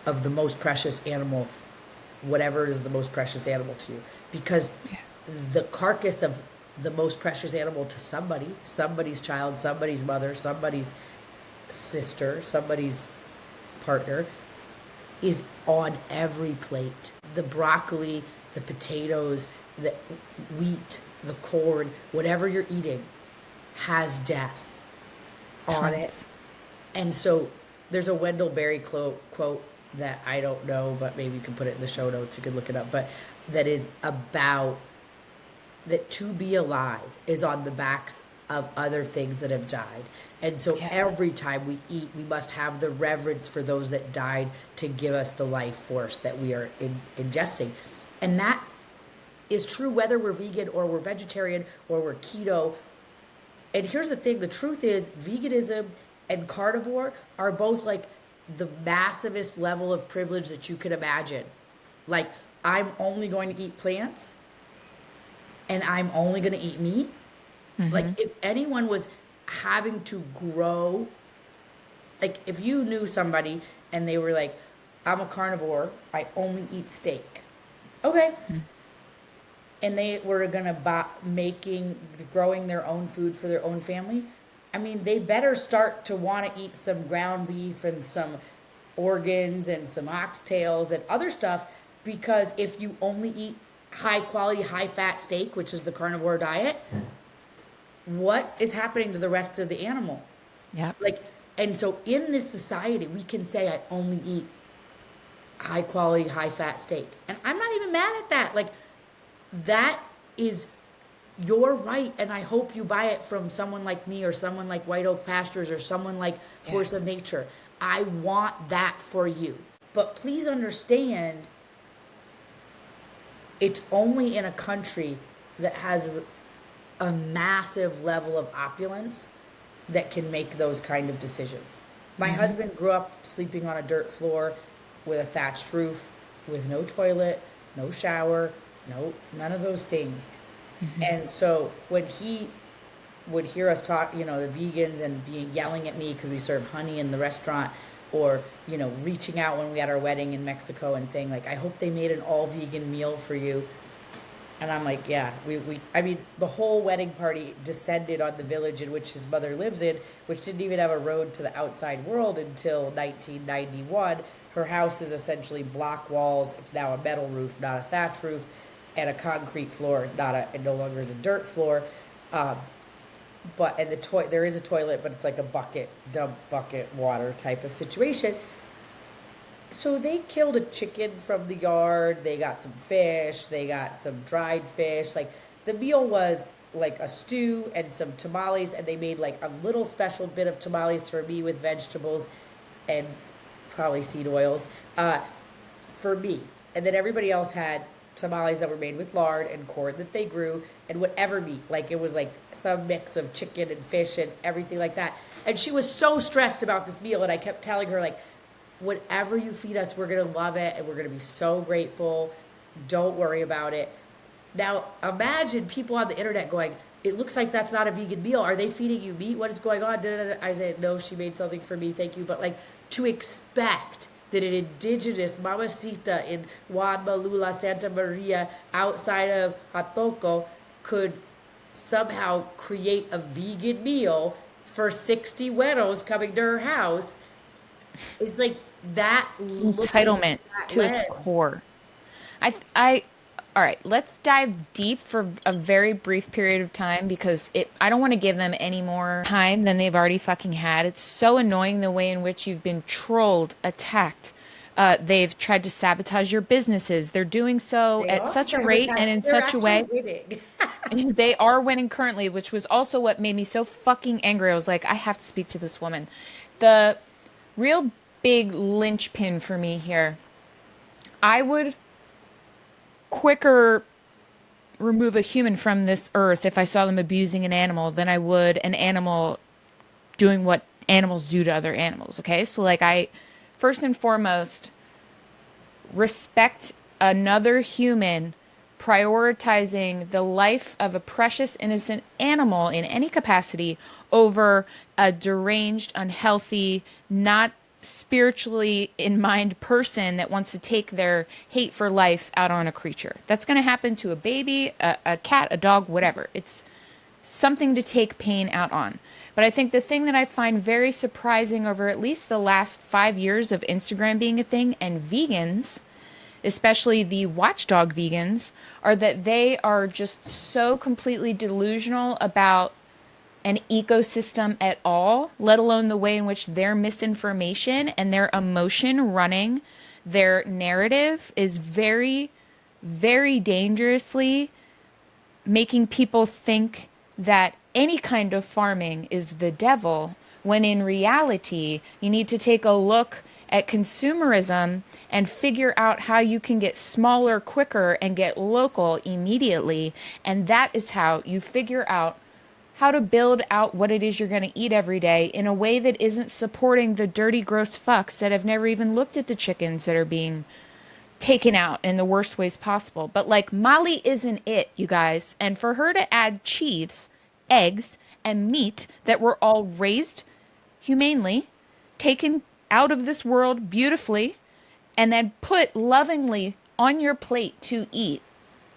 [SPEAKER 2] of the most precious animal, whatever is the most precious animal to you. Because the carcass of the most precious animal to somebody's child, somebody's mother, somebody's sister, somebody's partner, is on every plate. The broccoli, the potatoes, the wheat, the corn, whatever you're eating has death on it. And so there's a Wendell Berry quote that I don't know, but maybe you can put it in the show notes, you could look it up, but that is about that to be alive is on the backs of other things that have died. And so every time we eat, we must have the reverence for those that died to give us the life force that we are ingesting. And that is true whether we're vegan or we're vegetarian or we're keto. And here's the thing, the truth is veganism and carnivore are both like the massivest level of privilege that you could imagine. Like I'm only going to eat plants and I'm only going to eat meat. Mm-hmm. Like if anyone was having to grow, like if you knew somebody and they were like, I'm a carnivore, I only eat steak. Okay. Mm-hmm. And they were going to growing their own food for their own family. I mean, they better start to want to eat some ground beef and some organs and some oxtails and other stuff, because if you only eat high quality, high fat steak, which is the carnivore diet, what is happening to the rest of the animal?
[SPEAKER 1] Yeah.
[SPEAKER 2] Like, and so in this society, we can say I only eat high quality, high fat steak. And I'm not even mad at that. Like, that is your right. And I hope you buy it from someone like me or someone like White Oak Pastures or someone like Force of Nature. I want that for you. But please understand, it's only in a country that has a massive level of opulence that can make those kind of decisions. My husband grew up sleeping on a dirt floor with a thatched roof, with no toilet, no shower, none of those things. Mm-hmm. And so when he would hear us talk, the vegans and yelling at me because we serve honey in the restaurant, or, reaching out when we had our wedding in Mexico and saying like, I hope they made an all vegan meal for you. And I'm like, yeah, I mean, the whole wedding party descended on the village in which his mother lives in, which didn't even have a road to the outside world until 1991. Her house is essentially block walls. It's now a metal roof, not a thatch roof, and a concrete floor, it no longer is a dirt floor. Um, and there is a toilet, but it's like a dump bucket water type of situation. So they killed a chicken from the yard. They got some fish. They got some dried fish. Like the meal was like a stew and some tamales, and they made like a little special bit of tamales for me with vegetables and probably seed oils for me. And then everybody else had tamales that were made with lard and corn that they grew and whatever meat. Like it was like some mix of chicken and fish and everything like that. And she was so stressed about this meal, and I kept telling her like, whatever you feed us, we're going to love it and we're going to be so grateful. Don't worry about it. Now, imagine people on the internet going, it looks like that's not a vegan meal. Are they feeding you meat? What is going on? I said, no, she made something for me. Thank you. But like to expect that an indigenous mamacita in Juan Malula, Santa Maria, outside of Atoko, could somehow create a vegan meal for 60 güeros coming to her house. It's like that
[SPEAKER 1] Entitlement to its core. All right, let's dive deep for a very brief period of time because I don't want to give them any more time than they've already fucking had. It's so annoying the way in which you've been trolled, attacked. They've tried to sabotage your businesses. They're doing so at such a rate and in such a way. They are winning currently, which was also what made me so fucking angry. I was like, I have to speak to this woman. The real big linchpin for me here, I would quicker remove a human from this earth if I saw them abusing an animal than I would an animal doing what animals do to other animals. Okay, so like I first and foremost respect another human prioritizing the life of a precious innocent animal in any capacity over a deranged, unhealthy, not spiritually in mind person that wants to take their hate for life out on a creature. That's going to happen to a baby, a cat, a dog, whatever. It's something to take pain out on. But I think the thing that I find very surprising over at least the last 5 years of Instagram being a thing and vegans, especially the watchdog vegans, are that they are just so completely delusional about an ecosystem at all, let alone the way in which their misinformation and their emotion running their narrative is very, very dangerously making people think that any kind of farming is the devil, when in reality, you need to take a look at consumerism and figure out how you can get smaller quicker and get local immediately. And that is how you figure out how to build out what it is you're going to eat every day in a way that isn't supporting the dirty, gross fucks that have never even looked at the chickens that are being taken out in the worst ways possible. But like Mollie isn't it, you guys. And for her to add cheese, eggs, and meat that were all raised humanely, taken out of this world beautifully, and then put lovingly on your plate to eat,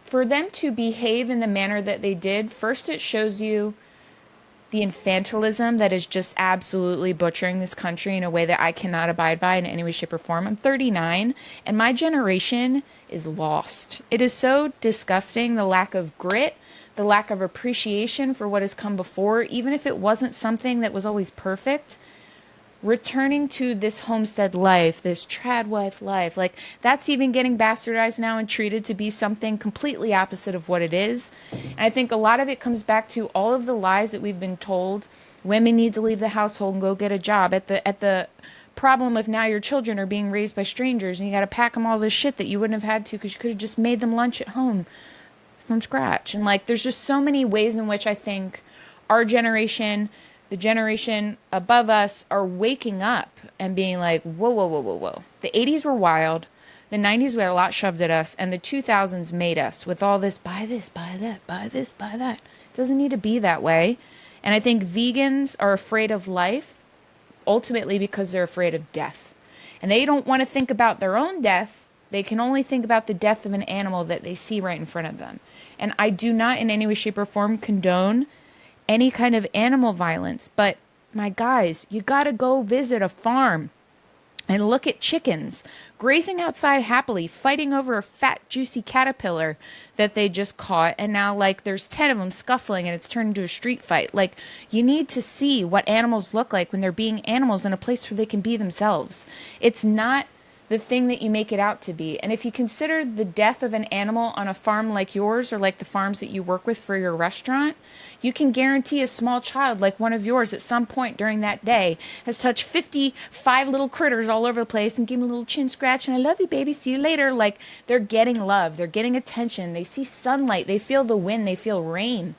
[SPEAKER 1] for them to behave in the manner that they did, first it shows you the infantilism that is just absolutely butchering this country in a way that I cannot abide by in any way, shape, or form. I'm 39, and my generation is lost. It is so disgusting, the lack of grit, the lack of appreciation for what has come before, even if it wasn't something that was always perfect. Returning to this homestead life, this trad wife life, like that's even getting bastardized now and treated to be something completely opposite of what it is. And I think a lot of it comes back to all of the lies that we've been told. Women need to leave the household and go get a job. At the problem of now your children are being raised by strangers and you got to pack them all this shit that you wouldn't have had to because you could have just made them lunch at home from scratch. And like there's just so many ways in which I think our generation, the generation above us, are waking up and being like, whoa, whoa, whoa, whoa, whoa. The 80s were wild. The 90s we had a lot shoved at us. And the 2000s made us with all this, buy this, buy that, buy this, buy that. It doesn't need to be that way. And I think vegans are afraid of life ultimately because they're afraid of death. And they don't want to think about their own death. They can only think about the death of an animal that they see right in front of them. And I do not in any way, shape, or form condone any kind of animal violence. But my guys, you got to go visit a farm and look at chickens grazing outside happily, fighting over a fat, juicy caterpillar that they just caught. And now, like, there's 10 of them scuffling and it's turned into a street fight. Like, you need to see what animals look like when they're being animals in a place where they can be themselves. It's not the thing that you make it out to be. And if you consider the death of an animal on a farm like yours or like the farms that you work with for your restaurant, you can guarantee a small child like one of yours at some point during that day has touched 55 little critters all over the place and given a little chin scratch and I love you, baby, see you later. Like, they're getting love, they're getting attention, they see sunlight, they feel the wind, they feel rain.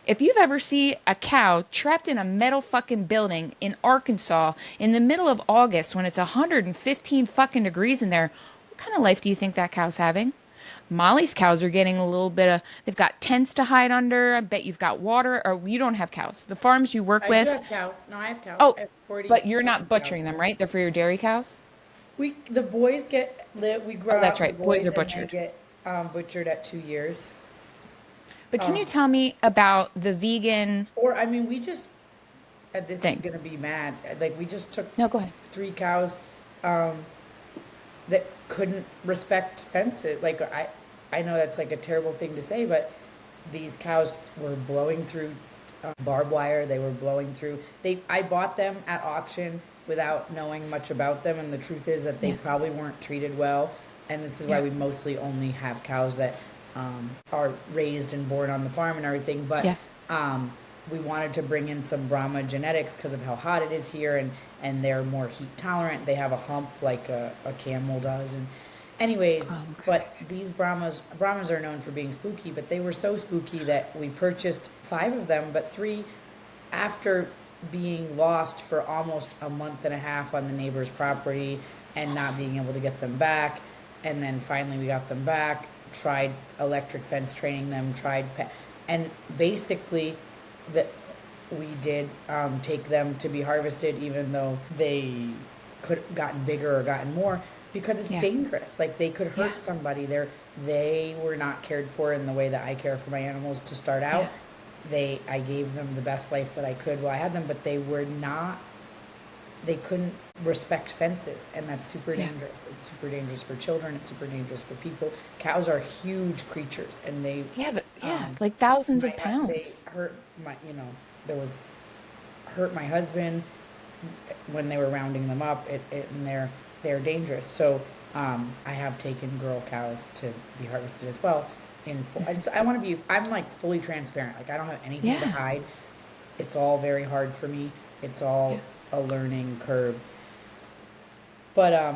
[SPEAKER 1] If you've ever seen a cow trapped in a metal fucking building in Arkansas in the middle of August when it's 115 fucking degrees in there, what kind of life do you think that cow's having? Mollie's cows are getting a little bit of, they've got tents to hide under. I bet you've got water, or you don't have cows. The farms you work
[SPEAKER 2] I do
[SPEAKER 1] with.
[SPEAKER 2] have cows. No, I have cows.
[SPEAKER 1] Oh,
[SPEAKER 2] I have 40,
[SPEAKER 1] but you're
[SPEAKER 2] 40
[SPEAKER 1] not
[SPEAKER 2] cows.
[SPEAKER 1] butchering them, right? They're for your dairy cows?
[SPEAKER 2] The boys we grow
[SPEAKER 1] Oh, that's
[SPEAKER 2] out the
[SPEAKER 1] right. Boys
[SPEAKER 2] boys
[SPEAKER 1] are
[SPEAKER 2] and they
[SPEAKER 1] butchered.
[SPEAKER 2] get butchered at 2 years.
[SPEAKER 1] But can you
[SPEAKER 2] Um,
[SPEAKER 1] tell me about the vegan
[SPEAKER 2] or I mean, we just this is
[SPEAKER 1] thing?
[SPEAKER 2] gonna be mad. Like we just took
[SPEAKER 1] No, go ahead.
[SPEAKER 2] 3 cows um, that couldn't respect fences. Like I know that's like a terrible thing to say, but these cows were blowing through barbed wire. They were blowing through. I bought them at auction without knowing much about them, and the truth is that they
[SPEAKER 1] Yeah.
[SPEAKER 2] probably weren't treated well. And this is why
[SPEAKER 1] Yeah.
[SPEAKER 2] we mostly only have cows that are raised and born on the farm and everything. But
[SPEAKER 1] Yeah.
[SPEAKER 2] um, we wanted to bring in some Brahma genetics because of how hot it is here, and they're more heat tolerant. They have a hump like a camel does, and anyways,
[SPEAKER 1] Oh, okay.
[SPEAKER 2] but these Brahmas are known for being spooky, but they were so spooky that we purchased 5 of them, but 3 after being lost for almost a month and a half on the neighbor's property and not being able to get them back. And then finally we got them back, tried electric fence training them, and basically that we did take them to be harvested even though they could have gotten bigger or gotten more because it's
[SPEAKER 1] Yeah.
[SPEAKER 2] dangerous. Like they could hurt
[SPEAKER 1] Yeah.
[SPEAKER 2] somebody. They were not cared for in the way that I care for my animals to start out.
[SPEAKER 1] Yeah.
[SPEAKER 2] I gave them the best life that I could while I had them, but they couldn't respect fences, and that's super
[SPEAKER 1] Yeah.
[SPEAKER 2] dangerous. It's super dangerous for children. It's super dangerous for people. Cows are huge creatures, and
[SPEAKER 1] Yeah, but yeah,
[SPEAKER 2] um,
[SPEAKER 1] like thousands of
[SPEAKER 2] they
[SPEAKER 1] pounds.
[SPEAKER 2] hurt there was hurt my husband when they were rounding them up. And they're dangerous. So I have taken girl cows to be harvested as well. I want to be. I'm like fully transparent. Like I don't have anything to
[SPEAKER 1] Yeah.
[SPEAKER 2] hide. It's all very hard for me. It's all a learning curve. But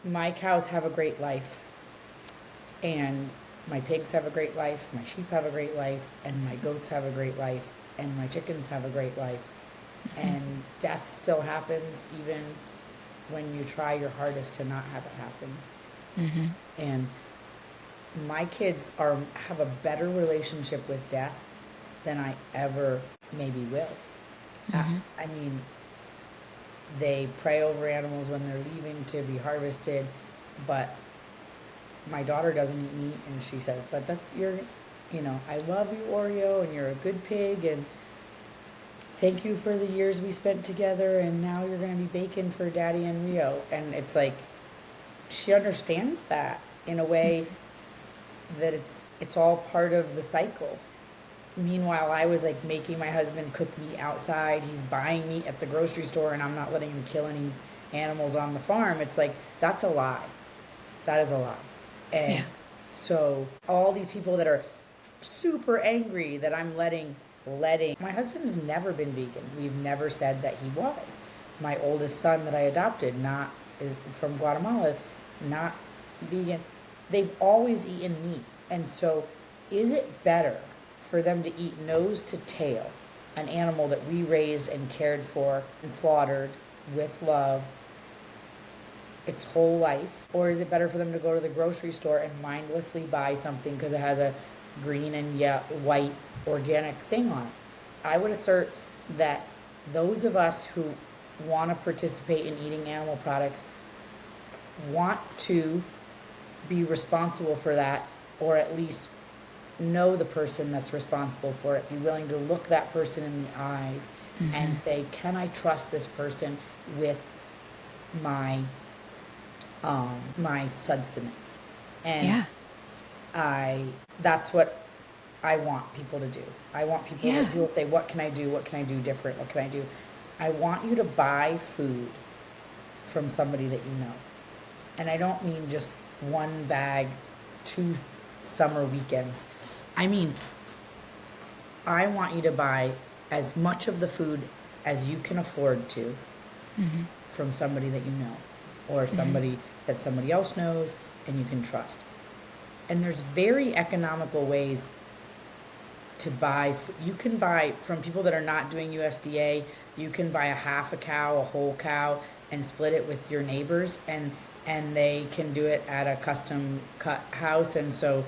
[SPEAKER 2] my cows have a great life, and my pigs have a great life. My sheep have a great life, and my goats have a great life, and my chickens have a great life. And death still happens even when you try your hardest to not have it happen. And my kids have a better relationship with death than I ever maybe will. I mean, they pray over animals when they're leaving to be harvested, but my daughter doesn't eat meat, and she says, "But I love you, Oreo, and you're a good pig, and thank you for the years we spent together, and now you're going to be bacon for Daddy and Rio." And it's like she understands that in a way that it's all part of the cycle. Meanwhile, I was like making my husband cook meat outside. He's buying meat at the grocery store, and I'm not letting him kill any animals on the farm. It's like, that's a lie. That is a lie. And
[SPEAKER 1] Yeah.
[SPEAKER 2] so all these people that are super angry that I'm letting, my husband's never been vegan. We've never said that he was. My oldest son that I adopted, is from Guatemala, not vegan. They've always eaten meat. And so is it better for them to eat nose to tail an animal that we raised and cared for and slaughtered with love its whole life? Or is it better for them to go to the grocery store and mindlessly buy something because it has a green and white organic thing on it? I would assert that those of us who want to participate in eating animal products want to be responsible for that, or at least know the person that's responsible for it, be willing to look that person in the eyes and say, can I trust this person with my my sustenance? And
[SPEAKER 1] Yeah.
[SPEAKER 2] I that's what I want people to do. I want people
[SPEAKER 1] Yeah.
[SPEAKER 2] who will say, what can I do? What can I do different? What can I do? I want you to buy food from somebody that you know. And I don't mean just one bag, 2 summer weekends. I mean, I want you to buy as much of the food as you can afford to from somebody that you know, or somebody that somebody else knows and you can trust. And there's very economical ways to buy. You can buy from people that are not doing USDA. You can buy a half a cow, a whole cow, and split it with your neighbors, and they can do it at a custom cut house. And so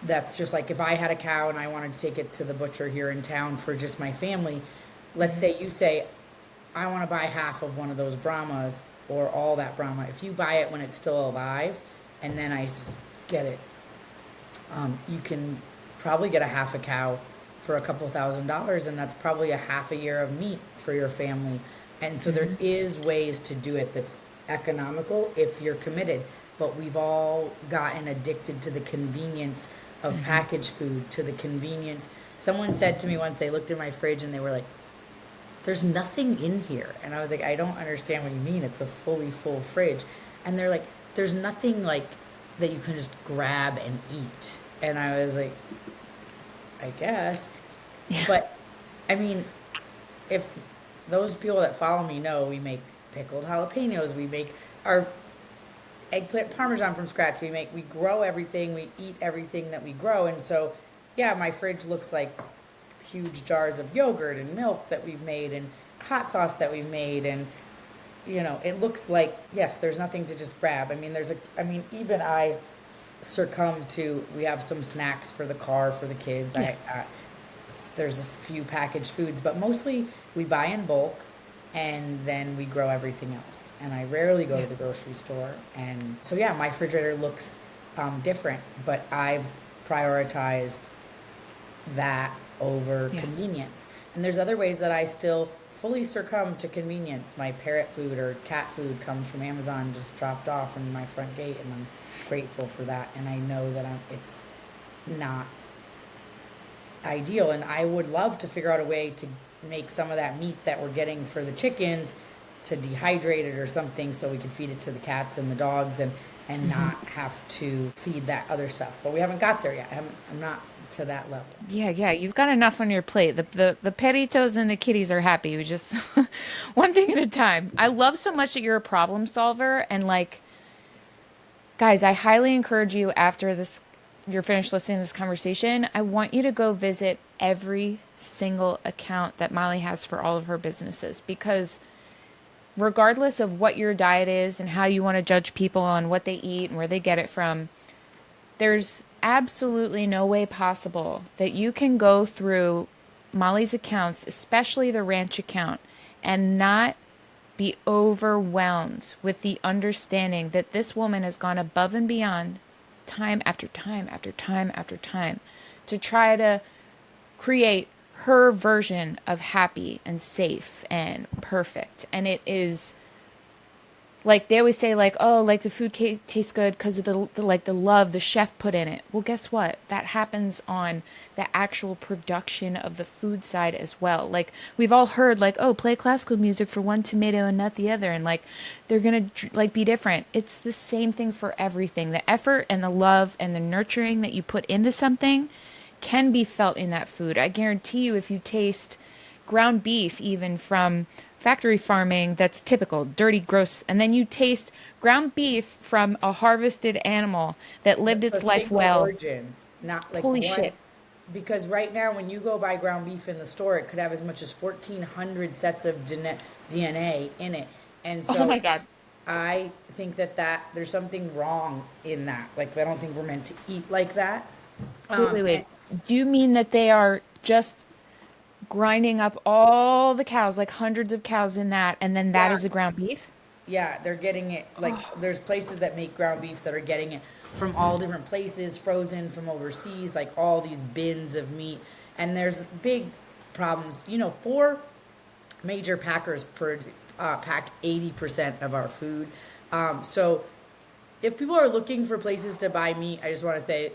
[SPEAKER 2] that's just like if I had a cow and I wanted to take it to the butcher here in town for just my family. Let's say you say, I want to buy half of one of those Brahmas or all that Brahma. If you buy it when it's still alive, and then I get it, you can probably get a half a cow for a couple $1,000s, and that's probably a half a year of meat for your family. And so there is ways to do it that's economical if you're committed. But we've all gotten addicted to the convenience of packaged food, to the convenience. Someone said to me once, they looked in my fridge and they were like, there's nothing in here. And I was like, I don't understand what you mean. It's a fully full fridge. And they're like, there's nothing like that you can just grab and eat. And I was like, I guess.
[SPEAKER 1] Yeah.
[SPEAKER 2] But I mean, if those people that follow me know, we make pickled jalapenos, we make our eggplant parmesan from scratch, we grow everything, we eat everything that we grow. And so, yeah, my fridge looks like huge jars of yogurt and milk that we've made and hot sauce that we've made, and it looks like, yes, there's nothing to just grab. I mean, even I succumb to, we have some snacks for the car for the kids.
[SPEAKER 1] Yeah.
[SPEAKER 2] There's a few packaged foods, but mostly we buy in bulk and then we grow everything else. And I rarely go to the grocery store. And so, yeah, my refrigerator looks different, but I've prioritized that over convenience. And there's other ways that I still fully succumb to convenience. My parrot food or cat food comes from Amazon, just dropped off in my front gate, and I'm grateful for that. And I know that it's not ideal, and I would love to figure out a way to make some of that meat that we're getting for the chickens to dehydrate it or something so we can feed it to the cats and the dogs, and not have to feed that other stuff. But we haven't got there yet. I'm not to that level.
[SPEAKER 1] Yeah, you've got enough on your plate. The perritos and the kitties are happy. We just one thing at a time. I love so much that you're a problem solver, and like, guys, I highly encourage you after this you're finished listening to this conversation, I want you to go visit every single account that Mollie has for all of her businesses, because regardless of what your diet is and how you want to judge people on what they eat and where they get it from, there's absolutely no way possible that you can go through Mollie's accounts, especially the ranch account, and not be overwhelmed with the understanding that this woman has gone above and beyond time after time after time after time to try to create her version of happy and safe and perfect. And it is like they always say, like, oh, like the food tastes good because of the love the chef put in it. Well, guess what? That happens on the actual production of the food side as well. Like, we've all heard, like, oh, play classical music for one tomato and not the other, and like they're gonna like be different. It's the same thing for everything. The effort and the love and the nurturing that you put into something can be felt in that food. I guarantee you, if you taste ground beef, even from factory farming, that's typical, dirty, gross, and then you taste ground beef from a harvested animal that lived
[SPEAKER 2] That's a
[SPEAKER 1] its life
[SPEAKER 2] single
[SPEAKER 1] well.
[SPEAKER 2] origin, not like
[SPEAKER 1] Holy
[SPEAKER 2] one.
[SPEAKER 1] shit.
[SPEAKER 2] Because right now, when you go buy ground beef in the store, it could have as much as 1,400 sets of DNA in it. And
[SPEAKER 1] Oh
[SPEAKER 2] so
[SPEAKER 1] my God.
[SPEAKER 2] I think that there's something wrong in that. Like, I don't think we're meant to eat like that.
[SPEAKER 1] Wait, wait,
[SPEAKER 2] And
[SPEAKER 1] wait. Do you mean that they are just grinding up all the cows, like hundreds of cows in that, and then that
[SPEAKER 2] Yeah.
[SPEAKER 1] is a ground beef.
[SPEAKER 2] Yeah, they're getting it like there's places that make ground beef that are getting it from all different places, frozen from overseas, like all these bins of meat. And there's big problems. You know, four major packers pack 80% of our food. So if people are looking for places to buy meat, I just want to say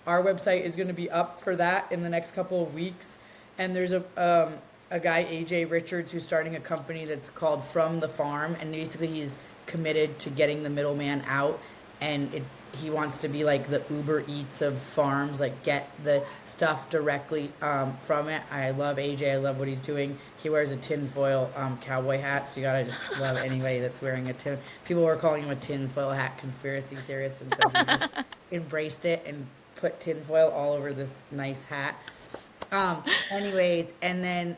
[SPEAKER 2] our website is going to be up for that in the next couple of weeks. And there's a guy, AJ Richards, who's starting a company that's called From the Farm. And basically, he's committed to getting the middleman out. And he wants to be like the Uber Eats of farms, like get the stuff directly from it. I love AJ. I love what he's doing. He wears a tinfoil cowboy hat, so you gotta just love anybody that's wearing a tin. People were calling him a tinfoil hat conspiracy theorist, and so he just embraced it and put tinfoil all over this nice hat. Anyways, and then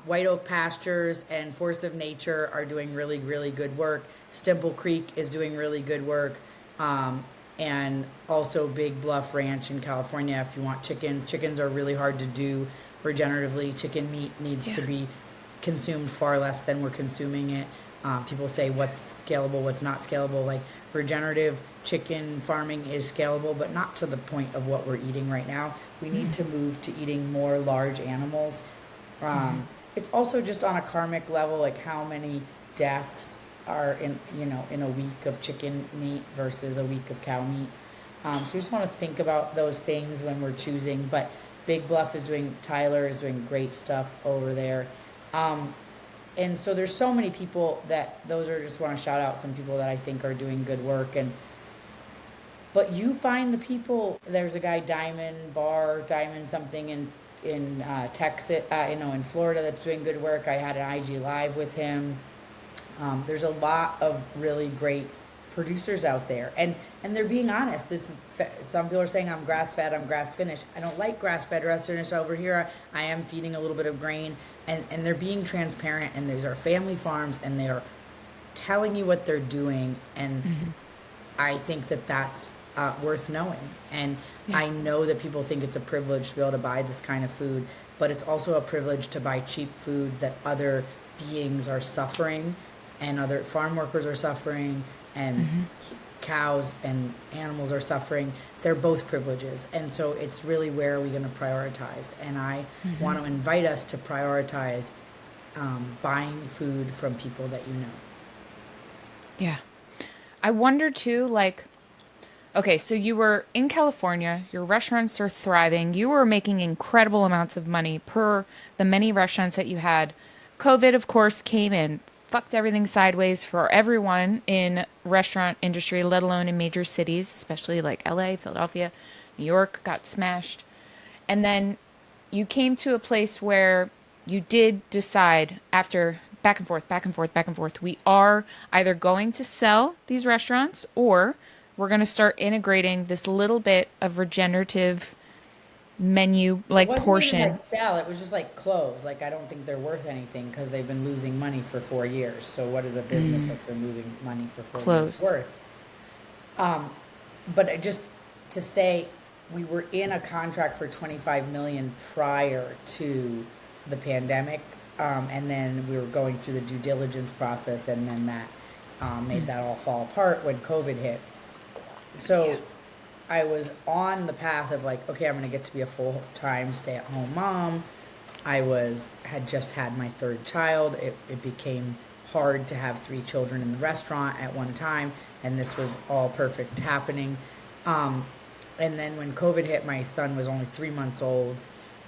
[SPEAKER 2] White Oak Pastures and Force of Nature are doing really, really good work. Stemple Creek is doing really good work. And also Big Bluff Ranch in California if you want chickens. Chickens are really hard to do regeneratively. Chicken meat needs to be consumed far less than we're consuming it. People say what's scalable, what's not scalable. Like regenerative chicken farming is scalable, but not to the point of what we're eating right now. We need to move to eating more large animals. It's also just on a karmic level, like how many deaths are in a week of chicken meat versus a week of cow meat. So we just want to think about those things when we're choosing. But Big Bluff Tyler is doing great stuff over there. And so there's so many people just want to shout out some people that I think are doing good work. But you find the people, there's a guy, Diamond something in Texas, in Florida that's doing good work. I had an IG Live with him. There's a lot of really great producers out there, and they're being honest. Some people are saying I'm grass fed, I'm grass finished. I don't like grass fed, grass finished. Over here, I am feeding a little bit of grain, and they're being transparent. And these are family farms, and they are telling you what they're doing, and I think that's worth knowing. And I know that people think it's a privilege to be able to buy this kind of food, but it's also a privilege to buy cheap food that other beings are suffering and other farm workers are suffering and cows and animals are suffering. They're both privileges. And so it's really where are we going to prioritize? And I want to invite us to prioritize buying food from people that you know.
[SPEAKER 1] Yeah. I wonder too, like, okay, so you were in California, your restaurants are thriving, you were making incredible amounts of money per the many restaurants that you had. COVID, of course, came in, fucked everything sideways for everyone in restaurant industry, let alone in major cities, especially like LA, Philadelphia, New York got smashed. And then you came to a place where you did decide after back and forth, back and forth, back and forth, we are either going to sell these restaurants or we're going to start integrating this little bit of regenerative menu
[SPEAKER 2] It
[SPEAKER 1] like
[SPEAKER 2] wasn't even like
[SPEAKER 1] portion.
[SPEAKER 2] sell, it was just like close. Like I don't think they're worth anything because they've been losing money for 4 years. So what is a business that's been losing money for 4 years
[SPEAKER 1] Close.
[SPEAKER 2] worth? But just to say, we were in a contract for 25 million prior to the pandemic, and then we were going through the due diligence process, and then that made that all fall apart when COVID hit. So I was on the path of like, okay, I'm going to get to be a full-time stay-at-home mom. Had just had my third child. It became hard to have three children in the restaurant at one time, and this was all perfect happening. And then when COVID hit, my son was only 3 months old,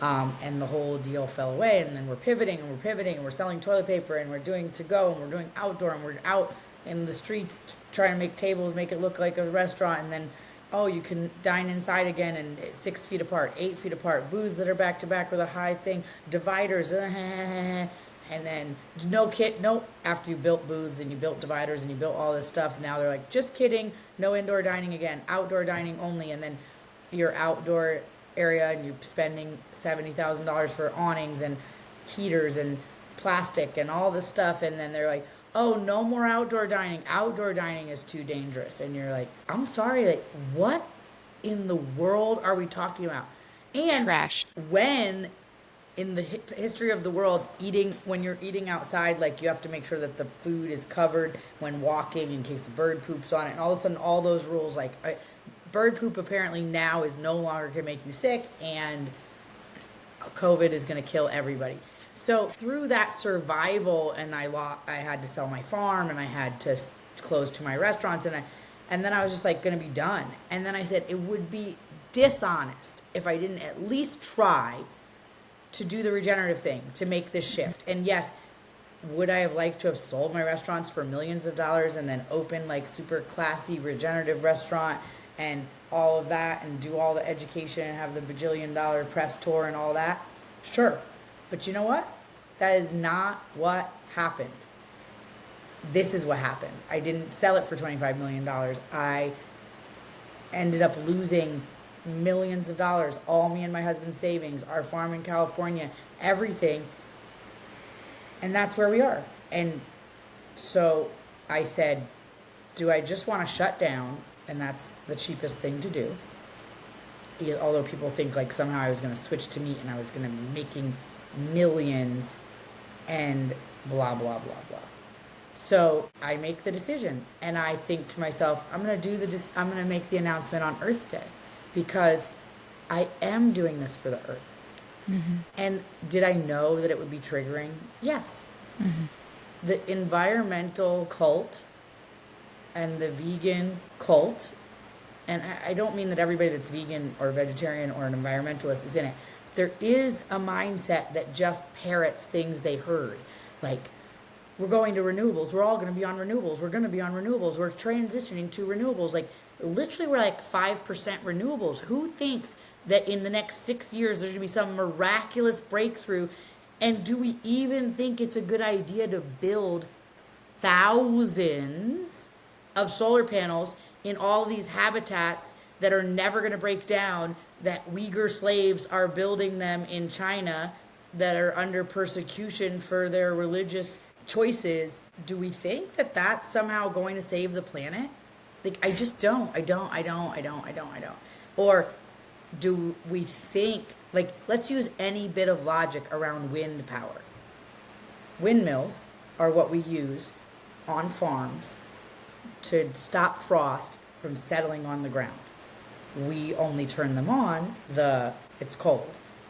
[SPEAKER 2] and the whole deal fell away. And then we're pivoting and we're pivoting and we're selling toilet paper and we're doing to go and we're doing outdoor and we're out in the streets trying to make tables, make it look like a restaurant. And then, oh, you can dine inside again and 6 feet apart, 8 feet apart, booths that are back to back with a high thing, dividers, and then after you built booths and you built dividers and you built all this stuff, now they're like, just kidding, no indoor dining again, outdoor dining only. And then your outdoor area and you're spending $70,000 for awnings and heaters and plastic and all this stuff, and then they're like, oh, no more outdoor dining is too dangerous. And you're like, I'm sorry, like, what in the world are we talking about? And
[SPEAKER 1] Trash.
[SPEAKER 2] when in the history of the world, when you're eating outside, like, you have to make sure that the food is covered when walking in case a bird poops on it. And all of a sudden, all those rules, like, bird poop apparently now is no longer going to make you sick, and COVID is going to kill everybody. So through that survival, and I had to sell my farm, and I had to close to my restaurants, and then I was just like going to be done. And then I said it would be dishonest if I didn't at least try to do the regenerative thing, to make this shift. And yes, would I have liked to have sold my restaurants for millions of dollars and then open like super classy regenerative restaurant and all of that, and do all the education and have the bajillion-dollar press tour and all that? Sure. But you know what? That is not what happened. This is what happened. I didn't sell it for $25 million. I ended up losing millions of dollars, all me and my husband's savings, our farm in California, everything. And that's where we are. And so I said, do I just want to shut down? And that's the cheapest thing to do. Although people think like somehow I was going to switch to meat and I was going to be making millions and blah, blah, blah, blah. So I make the decision, and I think to myself, I'm going to make the announcement on Earth Day, because I am doing this for the earth. Mm-hmm. And did I know that it would be triggering? Yes. Mm-hmm. The environmental cult and the vegan cult, and I don't mean that everybody that's vegan or vegetarian or an environmentalist is in it. There is a mindset that just parrots things they heard. Like, we're going to renewables. We're all going to be on renewables. We're going to be on renewables. We're transitioning to renewables. Like, literally, we're like 5% renewables. Who thinks that in the next 6 years there's going to be some miraculous breakthrough? And do we even think it's a good idea to build thousands of solar panels in all these habitats that are never going to break down, that Uyghur slaves are building them in China that are under persecution for their religious choices? Do we think that that's somehow going to save the planet? Like, I just don't. I don't. Or do we think, like, let's use any bit of logic around wind power. Windmills are what we use on farms to stop frost from settling on the ground. We only turn them on it's cold,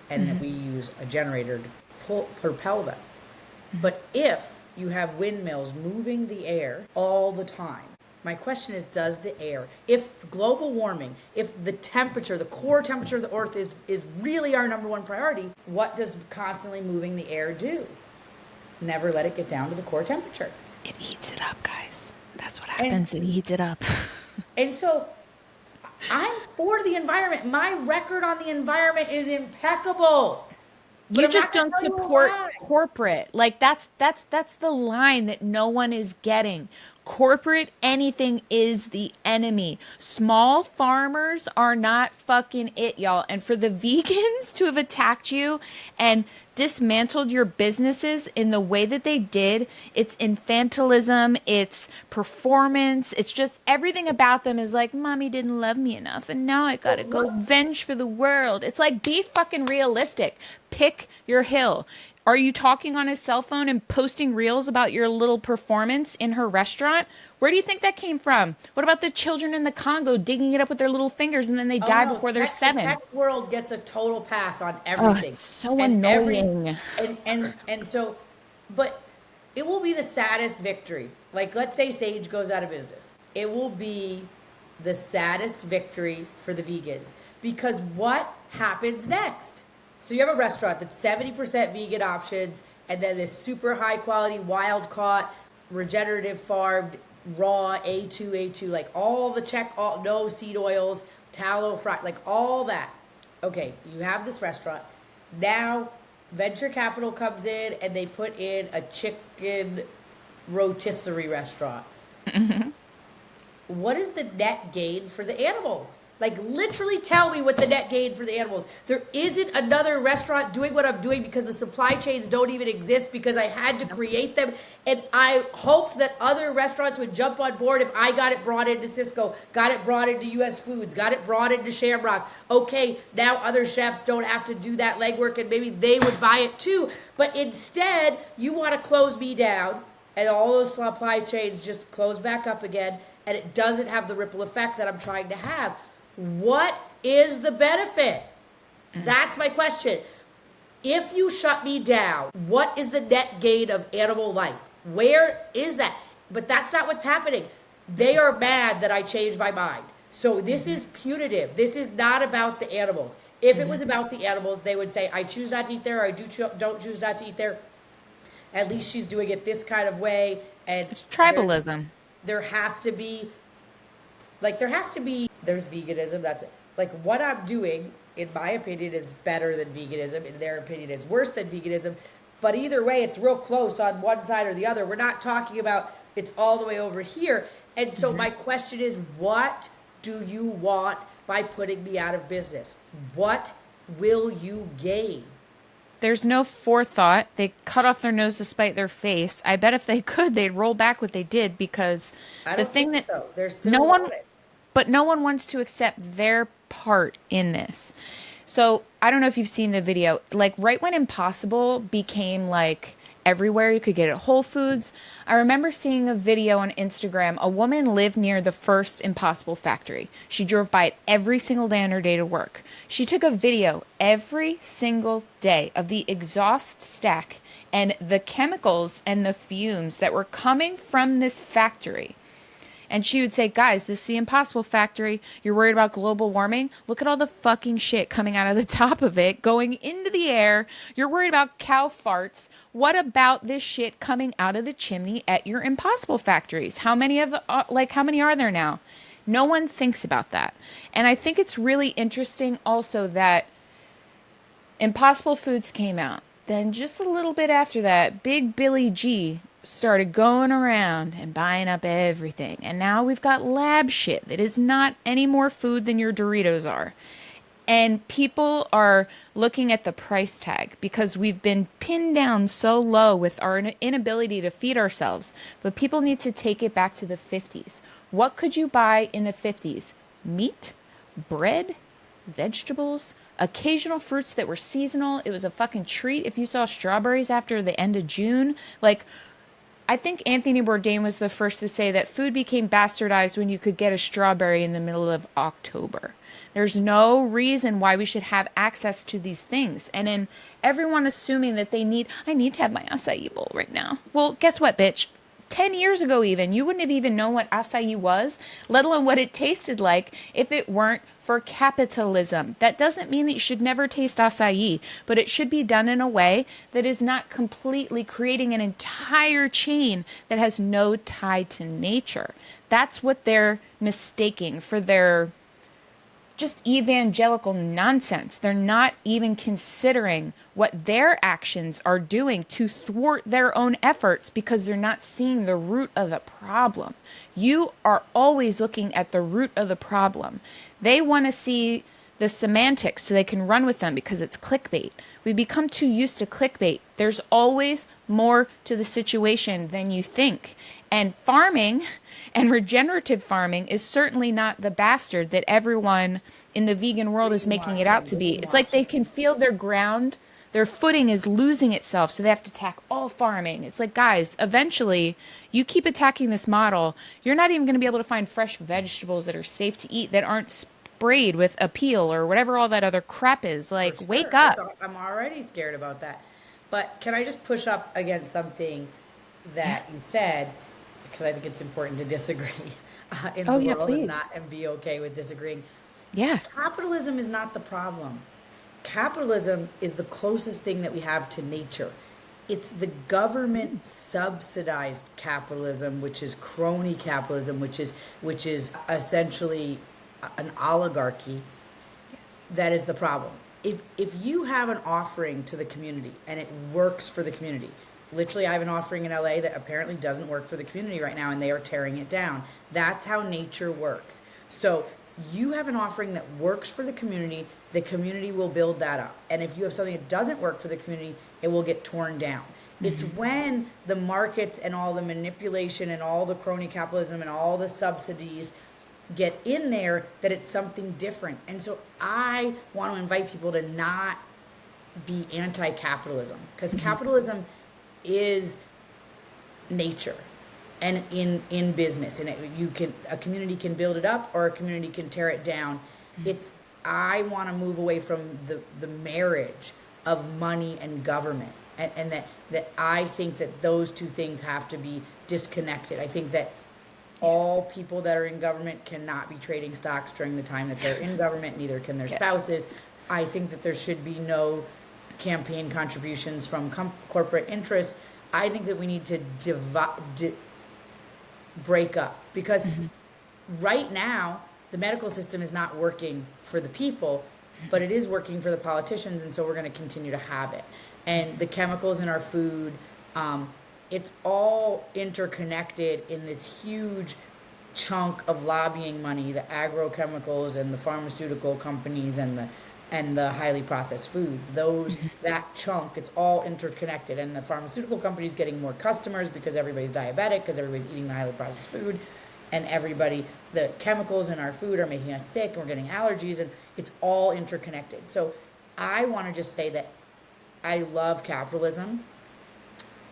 [SPEAKER 2] and mm-hmm. we use a generator to propel them. Mm-hmm. But if you have windmills moving the air all the time, my question is, does the air, if global warming, if the temperature, the core temperature of the earth is really our number one priority, what does constantly moving the air do? Never let it get down to the core temperature.
[SPEAKER 1] It heats it up, guys. That's what happens. It heats it up.
[SPEAKER 2] And so I'm for the environment. My record on the environment is impeccable.
[SPEAKER 1] You just don't support corporate. Like, that's the line that no one is getting. Corporate anything is the enemy. Small farmers are not fucking it, y'all. And for the vegans to have attacked you and dismantled your businesses in the way that they did, it's infantilism, it's performance, it's just everything about them is like, mommy didn't love me enough and now I gotta go venge for the world. It's like, be fucking realistic. Pick your hill. Are you talking on his cell phone and posting reels about your little performance in her restaurant? Where do you think that came from? What about the children in the Congo digging it up with their little fingers and then they die before they're 7?
[SPEAKER 2] The tech world gets a total pass on everything.
[SPEAKER 1] It's so annoying.
[SPEAKER 2] And so, but it will be the saddest victory. Like, let's say Sage goes out of business. It will be the saddest victory for the vegans, because what happens next? So you have a restaurant that's 70% vegan options, and then this super high quality, wild caught, regenerative farmed, raw A2, like all the no seed oils, tallow fried, like all that. Okay, you have this restaurant. Now venture capital comes in and they put in a chicken rotisserie restaurant. Mm-hmm. What is the net gain for the animals? Like, literally tell me what the net gain for the animals. There isn't another restaurant doing what I'm doing because the supply chains don't even exist because I had to create them. And I hoped that other restaurants would jump on board if I got it brought into Cisco, got it brought into US Foods, got it brought into Shamrock. Okay, now other chefs don't have to do that legwork and maybe they would buy it too. But instead, you want to close me down and all those supply chains just close back up again, and it doesn't have the ripple effect that I'm trying to have. What is the benefit? That's my question. If you shut me down, what is the net gain of animal life? Where is that? But that's not what's happening. They are mad that I changed my mind. So this is punitive. This is not about the animals. If it was about the animals, they would say, I choose not to eat there, or I don't choose not to eat there. At least she's doing it this kind of way. And
[SPEAKER 1] It's tribalism.
[SPEAKER 2] there has to be, there's veganism. That's it. Like, what I'm doing, in my opinion, is better than veganism. In their opinion, it's worse than veganism. But either way, it's real close on one side or the other. We're not talking about it's all the way over here. And so my question is, what do you want by putting me out of business? What will you gain?
[SPEAKER 1] There's no forethought. They cut off their nose to spite their face. I bet if they could, they'd roll back what they did because
[SPEAKER 2] I
[SPEAKER 1] the
[SPEAKER 2] don't
[SPEAKER 1] thing
[SPEAKER 2] think
[SPEAKER 1] that
[SPEAKER 2] so. They're still
[SPEAKER 1] no one,
[SPEAKER 2] on it.
[SPEAKER 1] but no one wants to accept their part in this. So I don't know if you've seen the video, like right when Impossible became like everywhere, you could get it at Whole Foods. I remember seeing a video on Instagram. A woman lived near the first Impossible factory. She drove by it every single day on her day to work. She took a video every single day of the exhaust stack and the chemicals and the fumes that were coming from this factory. And she would say, guys, this is the Impossible factory. You're worried about global warming? Look at all the fucking shit coming out of the top of it, going into the air. You're worried about cow farts. What about this shit coming out of the chimney at your Impossible factories? How many are there now? No one thinks about that. And I think it's really interesting also that Impossible Foods came out. Then just a little bit after that, Big Billy G started going around and buying up everything. And now we've got lab shit that is not any more food than your Doritos are. And people are looking at the price tag because we've been pinned down so low with our inability to feed ourselves. But people need to take it back to the 50s. What could you buy in the 50s? Meat, bread, vegetables, occasional fruits that were seasonal. It was a fucking treat if you saw strawberries after the end of June. Like, I think Anthony Bourdain was the first to say that food became bastardized when you could get a strawberry in the middle of October. There's no reason why we should have access to these things. And in everyone assuming that I need to have my acai bowl right now. Well, guess what, bitch? 10 years ago even, you wouldn't have even known what acai was, let alone what it tasted like if it weren't for capitalism. That doesn't mean that you should never taste acai, but it should be done in a way that is not completely creating an entire chain that has no tie to nature. That's what they're mistaking for their just evangelical nonsense. They're not even considering what their actions are doing to thwart their own efforts because they're not seeing the root of the problem. You are always looking at the root of the problem. They want to see the semantics so they can run with them because it's clickbait. We become too used to clickbait. There's always more to the situation than you think. And farming and regenerative farming is certainly not the bastard that everyone in the vegan world is making it out to be. It's like they can feel their ground, their footing is losing itself, so they have to attack all farming. It's like, guys, eventually you keep attacking this model, you're not even going to be able to find fresh vegetables that are safe to eat that aren't sprayed with appeal or whatever all that other crap is. Like, sure. Wake up.
[SPEAKER 2] I'm already scared about that. But can I just push up against something that you said, because I think it's important to disagree in the world and be okay with disagreeing.
[SPEAKER 1] Yeah.
[SPEAKER 2] Capitalism is not the problem. Capitalism is the closest thing that we have to nature. It's the government subsidized capitalism, which is crony capitalism, which is essentially an oligarchy. Yes. That is the problem. If you have an offering to the community and it works for the community, literally I have an offering in LA that apparently doesn't work for the community right now and they are tearing it down. That's how nature works. So you have an offering that works for the community will build that up. And if you have something that doesn't work for the community, it will get torn down. It's when the markets and all the manipulation and all the crony capitalism and all the subsidies get in there that it's something different. And so I want to invite people to not be anti-capitalism, because capitalism is nature and in business, and a community can build it up or a community can tear it down. It's I want to move away from the marriage of money and government, and that I think that those two things have to be disconnected. I think that all people that are in government cannot be trading stocks during the time that they're in government, neither can their spouses. I think that there should be no campaign contributions from corporate interests. I think that we need to break up, because right now the medical system is not working for the people, but it is working for the politicians, and so we're going to continue to have it. And the chemicals in our food, it's all interconnected in this huge chunk of lobbying money, the agrochemicals and the pharmaceutical companies and the highly processed foods. That chunk, it's all interconnected, and the pharmaceutical companies getting more customers because everybody's diabetic, because everybody's eating the highly processed food, and the chemicals in our food are making us sick, and we're getting allergies, and it's all interconnected. So I want to just say that I love capitalism.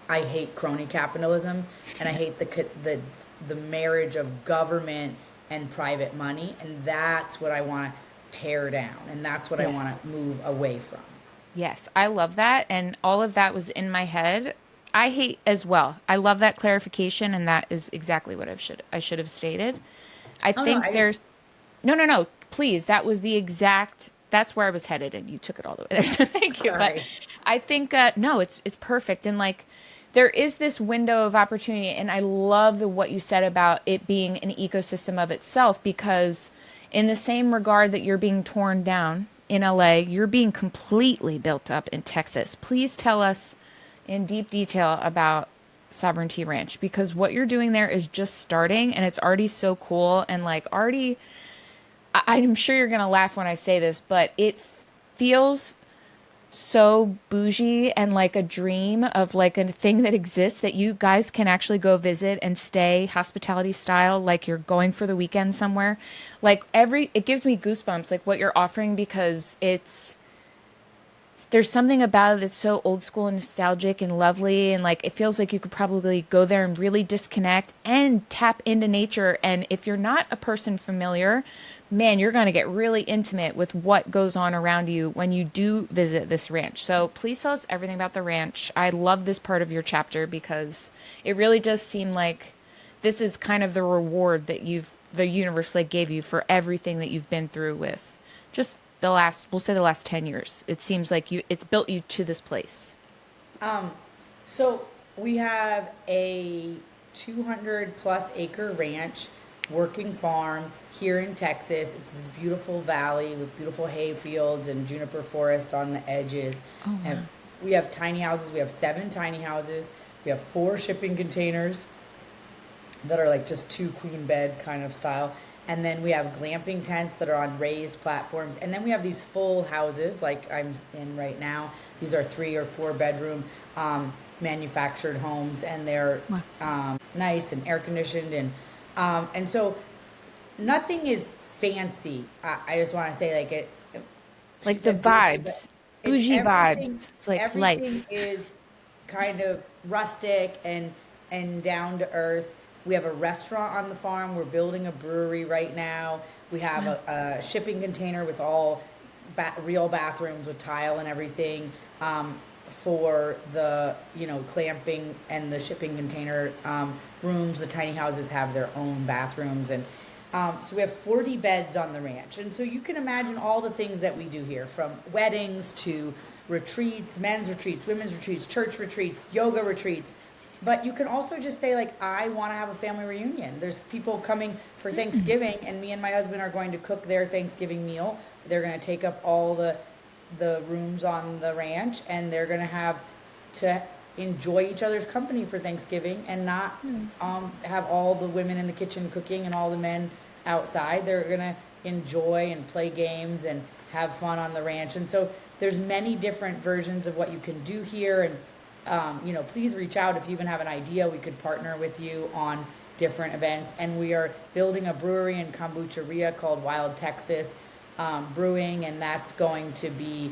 [SPEAKER 2] I hate crony capitalism, and I hate the marriage of government and private money, and that's what I want to tear down, and that's what I want to move away from.
[SPEAKER 1] Yes, I love that. And all of that was in my head. I hate as well. I love that clarification, and that is exactly what I should have stated. I
[SPEAKER 2] Oh no,
[SPEAKER 1] think there's no, please. That was that's where I was headed, and you took it all the way there. So thank you. But
[SPEAKER 2] sorry.
[SPEAKER 1] I think no, it's perfect. And like there is this window of opportunity, and I love what you said about it being an ecosystem of itself, because in the same regard that you're being torn down in LA, you're being completely built up in Texas. Please tell us in deep detail about Sovereignty Ranch, because what you're doing there is just starting, and it's already so cool. And like already, I'm sure you're going to laugh when I say this, but it feels so bougie and like a dream of like a thing that exists that you guys can actually go visit and stay hospitality style, like you're going for the weekend somewhere. Like it gives me goosebumps, like what you're offering, because there's something about it that's so old school and nostalgic and lovely, and like it feels like you could probably go there and really disconnect and tap into nature. And if you're not a person familiar, man, you're going to get really intimate with what goes on around you when you do visit this ranch. So please tell us everything about the ranch. I love this part of your chapter, because it really does seem like this is kind of the reward that the universe like gave you for everything that you've been through with just we'll say the last 10 years. It seems like it's built you to this place.
[SPEAKER 2] So we have a 200 plus acre ranch, working farm here in Texas. It's this beautiful valley with beautiful hay fields and juniper forest on the edges.
[SPEAKER 1] Oh, wow.
[SPEAKER 2] And we have tiny houses. We have 7 tiny houses. We have 4 shipping containers that are like just 2 queen bed kind of style. And then we have glamping tents that are on raised platforms. And then we have these full houses like I'm in right now. These are 3 or 4 bedroom manufactured homes, and they're nice and air conditioned. And so nothing is fancy. I just want to say like it.
[SPEAKER 1] Like the vibes, bougie vibes. It's like
[SPEAKER 2] everything
[SPEAKER 1] life.
[SPEAKER 2] is kind of rustic and down to earth. We have a restaurant on the farm. We're building a brewery right now. We have a shipping container with all real bathrooms with tile and everything for the clamping and the shipping container rooms. The tiny houses have their own bathrooms, and so we have 40 beds on the ranch. And so you can imagine all the things that we do here, from weddings to retreats, men's retreats, women's retreats, church retreats, yoga retreats. But you can also just say, like, I want to have a family reunion. There's people coming for Thanksgiving, and me and my husband are going to cook their Thanksgiving meal. They're going to take up all the rooms on the ranch, and they're going to have to enjoy each other's company for Thanksgiving and not have all the women in the kitchen cooking and all the men outside. They're going to enjoy and play games and have fun on the ranch. And so there's many different versions of what you can do here. And please reach out if you even have an idea. We could partner with you on different events. And we are building a brewery and kombucheria called Wild Texas Brewing, and that's going to be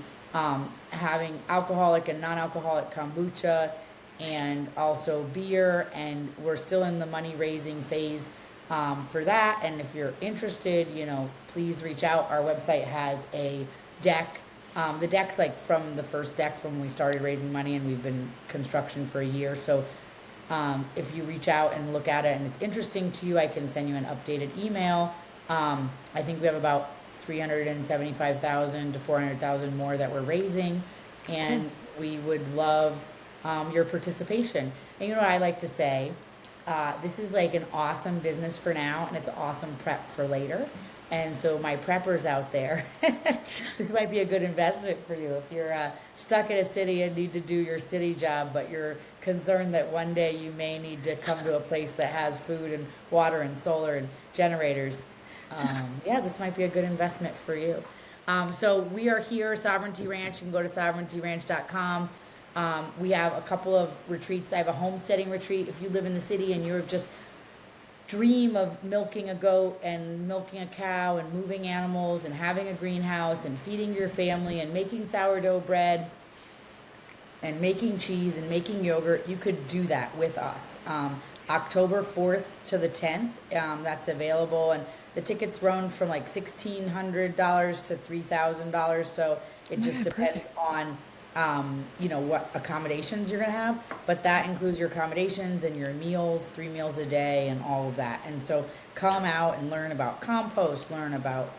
[SPEAKER 2] having alcoholic and non-alcoholic kombucha and also beer. And we're still in the money raising phase for that. And if you're interested, please reach out. Our website has a deck. The deck's like from the first deck from when we started raising money, and we've been construction for a year. So if you reach out and look at it and it's interesting to you, I can send you an updated email. I think we have about 375,000 to 400,000 more that we're raising, and we would love your participation. And you know what I like to say? This is like an awesome business for now, and it's an awesome prep for later. And so my preppers out there, this might be a good investment for you. If you're stuck in a city and need to do your city job, but you're concerned that one day you may need to come to a place that has food and water and solar and generators, this might be a good investment for you. So we are here, Sovereignty Ranch. You can go to sovereigntyranch.com. We have a couple of retreats. I have a homesteading retreat. If you live in the city and you're just dream of milking a goat and milking a cow and moving animals and having a greenhouse and feeding your family and making sourdough bread and making cheese and making yogurt, you could do that with us. October 4th to the 10th, that's available, and the tickets run from like $1,600 to $3,000, so it just depends on what accommodations you're going to have, but that includes your accommodations and your meals, 3 meals a day and all of that. And so come out and learn about compost, learn about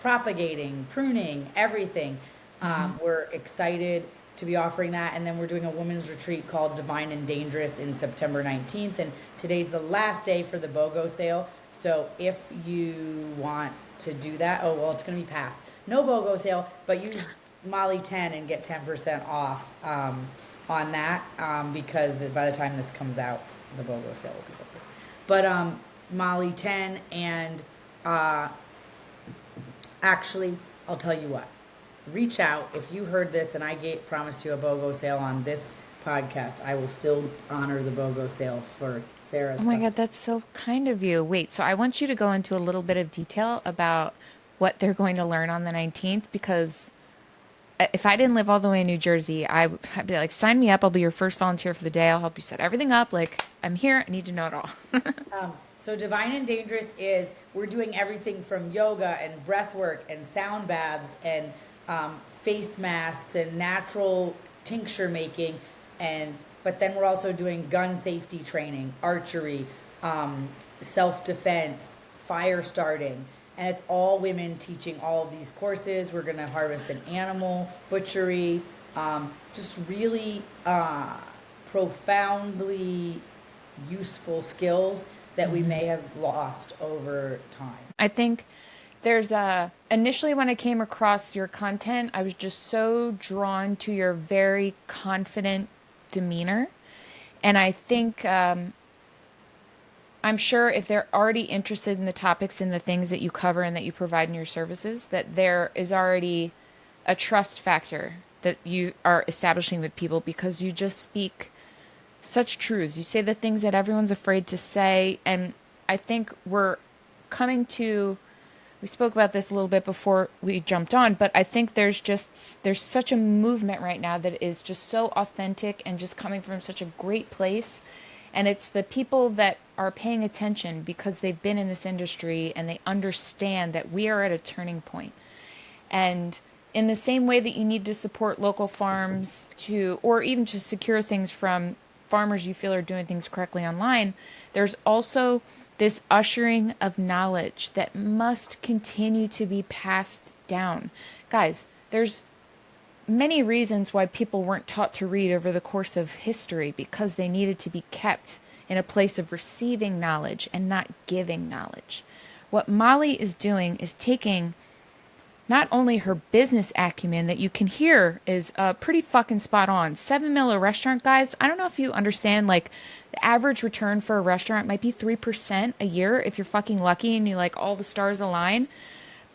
[SPEAKER 2] propagating, pruning, everything. We're excited to be offering that. And then we're doing a women's retreat called Divine and Dangerous in September 19th. And today's the last day for the BOGO sale. So if you want to do that, it's going to be passed. No BOGO sale, but use Mollie 10 and get 10% off on that because by the time this comes out, the BOGO sale will be over. But Mollie 10 and actually, I'll tell you what. Reach out if you heard this and I promised you a BOGO sale on this podcast. I will still honor the BOGO sale for Sarah's.
[SPEAKER 1] Oh my God, that's so kind of you. Wait, so I want you to go into a little bit of detail about what they're going to learn on the 19th, because if I didn't live all the way in New Jersey, I'd be like, sign me up. I'll be your first volunteer for the day. I'll help you set everything up. Like, I'm here. I need to know it all.
[SPEAKER 2] So Divine and Dangerous we're doing everything from yoga and breath work and sound baths and face masks and natural tincture making, but then we're also doing gun safety training, archery, self-defense, fire starting, and it's all women teaching all of these courses. We're going to harvest an animal, butchery, just really profoundly useful skills that we may have lost over time.
[SPEAKER 1] I think there's initially when I came across your content, I was just so drawn to your very confident demeanor. And I think, I'm sure if they're already interested in the topics and the things that you cover and that you provide in your services, that there is already a trust factor that you are establishing with people, because you just speak such truths. You say the things that everyone's afraid to say. And I think we spoke about this a little bit before we jumped on, but I think there's such a movement right now that is just so authentic and just coming from such a great place. And it's the people that are paying attention because they've been in this industry and they understand that we are at a turning point. And in the same way that you need to support local farms or even to secure things from farmers you feel are doing things correctly online, there's also this ushering of knowledge that must continue to be passed down. Guys, there's many reasons why people weren't taught to read over the course of history, because they needed to be kept in a place of receiving knowledge and not giving knowledge. What Mollie is doing is taking not only her business acumen that you can hear is pretty fucking spot on. $7 million a restaurant, guys. I don't know if you understand, like, the average return for a restaurant might be 3% a year if you're fucking lucky and you like all the stars align.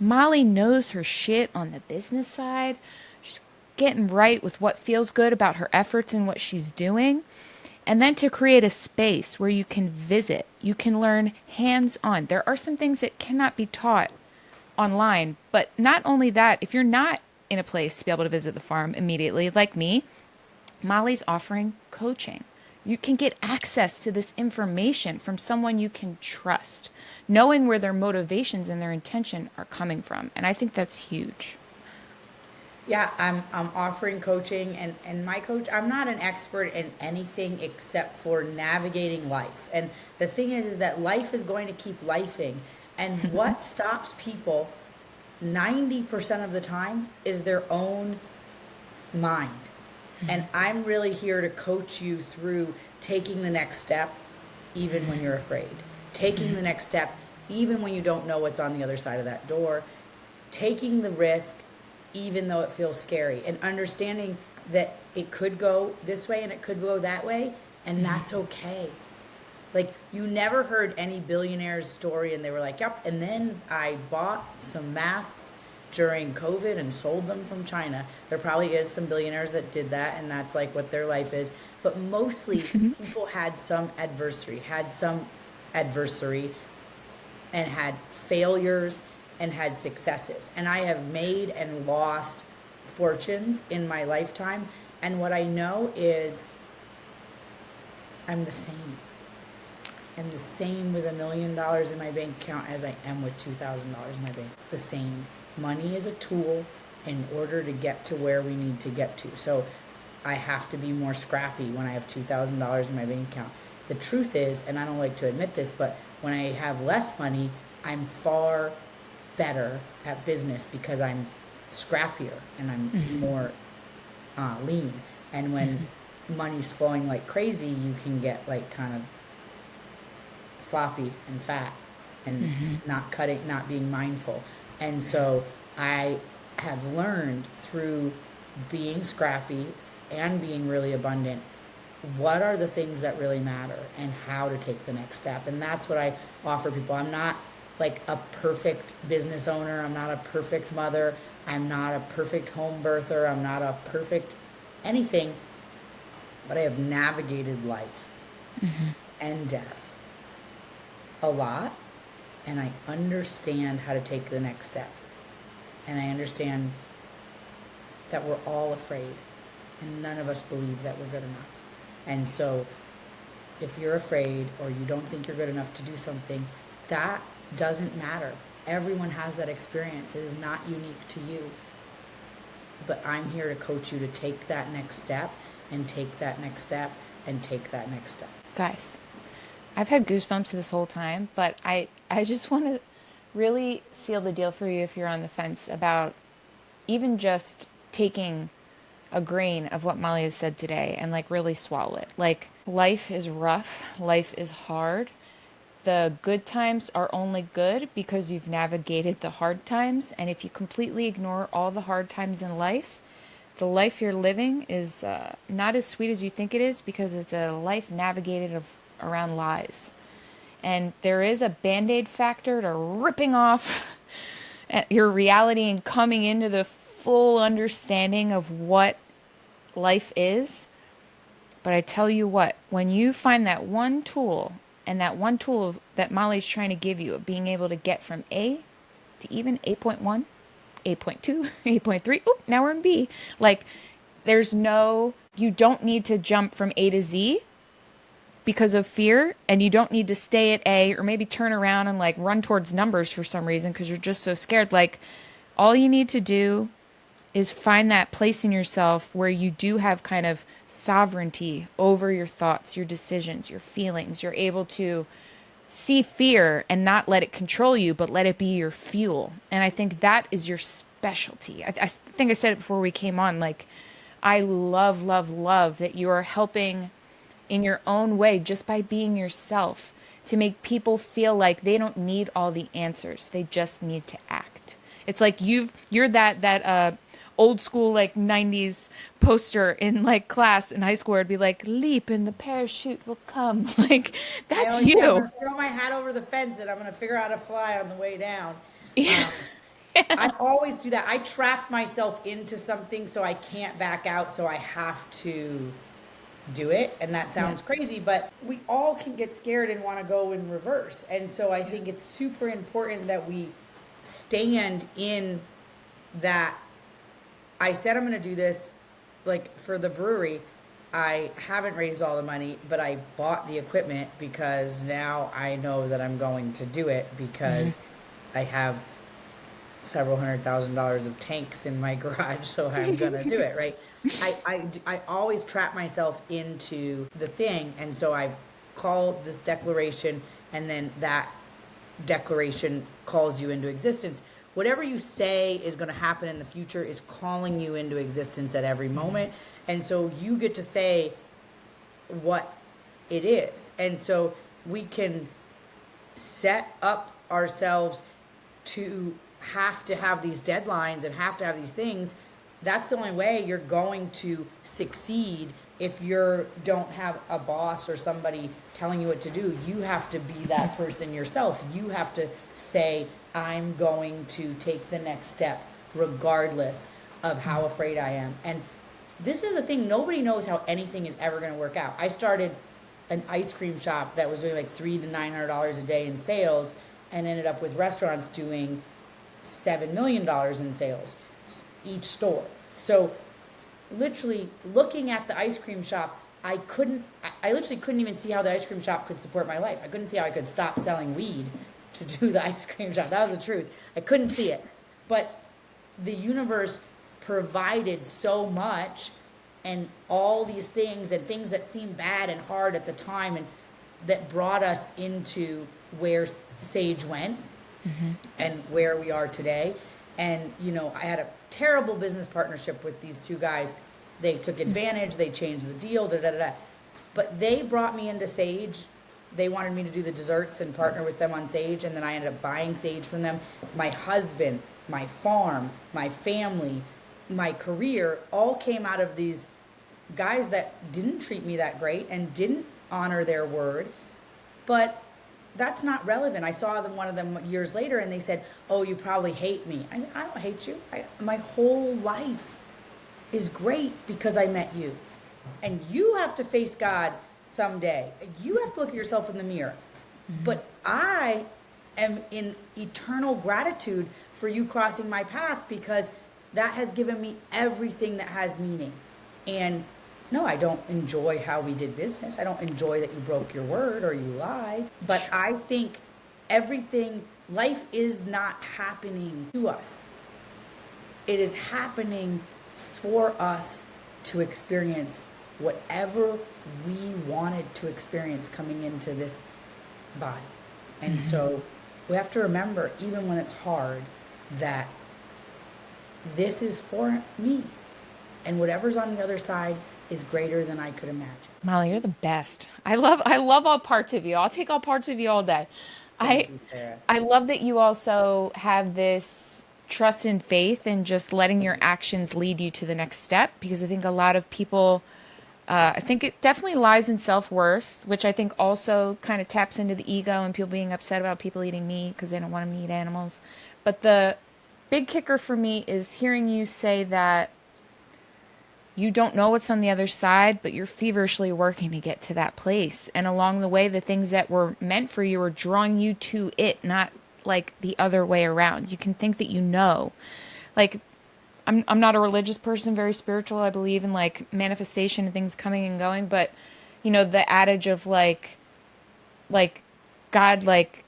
[SPEAKER 1] Mollie knows her shit on the business side. She's getting right with what feels good about her efforts and what she's doing. And then to create a space where you can visit, you can learn hands on. There are some things that cannot be taught online, but not only that, if you're not in a place to be able to visit the farm immediately, like me, Mollie's offering coaching. You can get access to this information from someone you can trust, knowing where their motivations and their intention are coming from. And I think that's huge.
[SPEAKER 2] Yeah, I'm offering coaching, and my coach, I'm not an expert in anything except for navigating life. And the thing is that life is going to keep lifing. And what stops people 90% of the time is their own mind. And I'm really here to coach you through taking the next step, even when you're afraid. Taking the next step, even when you don't know what's on the other side of that door. Taking the risk, even though it feels scary. And understanding that it could go this way and it could go that way, and that's okay. Like, you never heard any billionaire's story and they were like, yep, and then I bought some masks during COVID and sold them from China. There probably is some billionaires that did that, and that's like what their life is. But mostly people had some adversary, and had failures and had successes. And I have made and lost fortunes in my lifetime. And what I know is I'm the same. I'm the same with $1 million in my bank account as I am with $2,000 in my bank. The same. Money is a tool in order to get to where we need to get to. So I have to be more scrappy when I have $2,000 in my bank account. The truth is, and I don't like to admit this, but when I have less money, I'm far better at business because I'm scrappier and I'm more lean. And when money's flowing like crazy, you can get like kind of sloppy and fat and not being mindful. And so I have learned through being scrappy and being really abundant what are the things that really matter and how to take the next step. And that's what I offer people. I'm not like a perfect business owner. I'm not a perfect mother. I'm not a perfect home birther. I'm not a perfect anything, but I have navigated life and death a lot, and I understand how to take the next step. And I understand that we're all afraid, and none of us believe that we're good enough. And so if you're afraid or you don't think you're good enough to do something, that doesn't matter. Everyone has that experience. It is not unique to you. But I'm here to coach you to take that next step and take that next step and take that next step.
[SPEAKER 1] Guys, I've had goosebumps this whole time, but I just want to really seal the deal for you if you're on the fence about even just taking a grain of what Mollie has said today and like really swallow it. Like, life is rough, life is hard. The good times are only good because you've navigated the hard times. And if you completely ignore all the hard times in life, the life you're living is not as sweet as you think it is because it's a life navigated around lies. And there is a band-aid factor to ripping off your reality and coming into the full understanding of what life is. But I tell you what, when you find that one tool, and that one tool that Mollie's trying to give you of being able to get from A to even 8.1, 8.2, 8.3, oh, now we're in B. Like, you don't need to jump from A to Z because of fear, and you don't need to stay at A or maybe turn around and like run towards numbers for some reason because you're just so scared. Like, all you need to do is find that place in yourself where you do have kind of sovereignty over your thoughts, your decisions, your feelings. You're able to see fear and not let it control you, but let it be your fuel. And I think that is your specialty. I think I said it before we came on. Like, I love, love, love that you are helping in your own way just by being yourself to make people feel like they don't need all the answers. They just need to act. It's like you're that old school like 90s poster in like class in high school where it'd be like, leap and the parachute will come. Like, that's
[SPEAKER 2] Yeah, I'm
[SPEAKER 1] you.
[SPEAKER 2] gonna throw my hat over the fence and I'm gonna figure out how to fly on the way down.
[SPEAKER 1] Yeah.
[SPEAKER 2] I always do that. I trap myself into something so I can't back out, so I have to do it. And that
[SPEAKER 1] Yeah.
[SPEAKER 2] sounds crazy, but we all can get scared and want to go in reverse. And so I think it's super important that we stand in that. I said I'm going to do this, like for the brewery. I haven't raised all the money, but I bought the equipment because now I know that I'm going to do it because I have several $100,000 of tanks in my garage, so I'm gonna do it, right? I always trap myself into the thing, and so I've called this declaration, and then that declaration calls you into existence. Whatever you say is going to happen in the future is calling you into existence at every moment. And so you get to say what it is. And so we can set up ourselves to have these deadlines and have to have these things. That's the only way you're going to succeed. If you don't have a boss or somebody telling you what to do, you have to be that person yourself. You have to say, I'm going to take the next step regardless of how afraid I am. And this is the thing, nobody knows how anything is ever going to work out. I started an ice cream shop that was doing like $300 to $900 a day in sales, and ended up with restaurants doing $7 million in sales each store. So literally looking at the ice cream shop, I literally couldn't even see how the ice cream shop could support my life. I couldn't see how I could stop selling weed to do the ice cream shop. That was the truth. I couldn't see it. But the universe provided so much, and all these things and things that seemed bad and hard at the time, and that brought us into where Sage went and where we are today. And, I had a terrible business partnership with these two guys. They took advantage, they changed the deal, da da da. But they brought me into Sage. They wanted me to do the desserts and partner with them on Sage, and then I ended up buying Sage from them. My husband, my farm, my family, my career all came out of these guys that didn't treat me that great and didn't honor their word. But that's not relevant. I saw one of them years later, and they said, "Oh, you probably hate me." I said, "I don't hate you. My whole life is great because I met you." And you have to face God someday. You have to look at yourself in the mirror. But I am in eternal gratitude for you crossing my path, because that has given me everything that has meaning. And no, I don't enjoy how we did business. I don't enjoy that you broke your word or you lied. But I think life is not happening to us. It is happening for us to experience whatever we wanted to experience coming into this body. And so we have to remember, even when it's hard, that this is for me. And whatever's on the other side is greater than I could imagine.
[SPEAKER 1] Molly, you're the best. I love all parts of you. I'll take all parts of you all day.
[SPEAKER 2] Thank
[SPEAKER 1] I
[SPEAKER 2] you, Sarah.
[SPEAKER 1] I love that you also have this trust and faith and just letting your actions lead you to the next step, because I think a lot of people I think it definitely lies in self-worth, which I think also kind of taps into the ego and people being upset about people eating meat because they don't want them to eat animals. But the big kicker for me is hearing you say that you don't know what's on the other side, but you're feverishly working to get to that place. And along the way, the things that were meant for you are drawing you to it, not like the other way around. You can think that you know. Like, I'm not a religious person, very spiritual. I believe in like manifestation and things coming and going, but the adage of like God like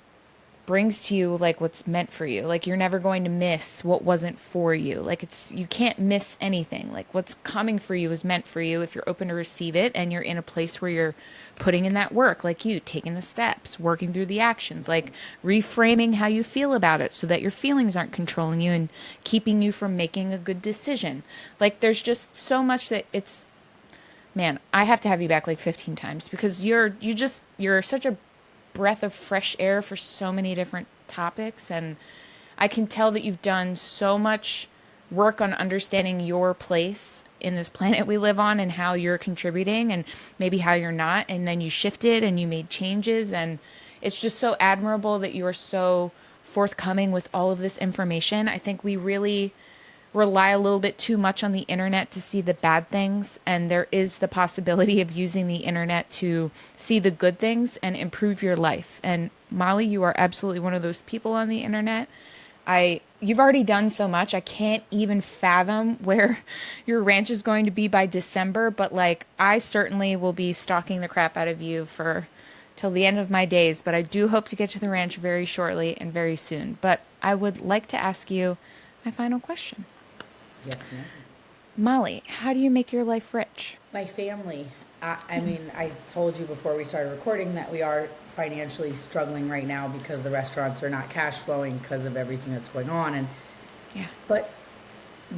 [SPEAKER 1] brings to you like what's meant for you. Like you're never going to miss what wasn't for you. Like you can't miss anything. Like what's coming for you is meant for you if you're open to receive it and you're in a place where you're putting in that work, like you taking the steps, working through the actions, like reframing how you feel about it so that your feelings aren't controlling you and keeping you from making a good decision. Like there's just so much that it's, man, I have to have you back like 15 times because you're such a breath of fresh air for so many different topics. And I can tell that you've done so much work on understanding your place in this planet we live on and how you're contributing and maybe how you're not. And then you shifted and you made changes. And it's just so admirable that you are so forthcoming with all of this information. I think we really rely a little bit too much on the internet to see the bad things, and there is the possibility of using the internet to see the good things and improve your life. And Mollie, you are absolutely one of those people on the internet. You've already done so much. I can't even fathom where your ranch is going to be by December, but like I certainly will be stalking the crap out of you for till the end of my days, but I do hope to get to the ranch very shortly and very soon. But I would like to ask you my final question.
[SPEAKER 2] Yes, ma'am.
[SPEAKER 1] Mollie, how do you make your life rich?
[SPEAKER 2] My family. I mean, I told you before we started recording that we are financially struggling right now because the restaurants are not cash flowing because of everything that's going on. And
[SPEAKER 1] Yeah.
[SPEAKER 2] but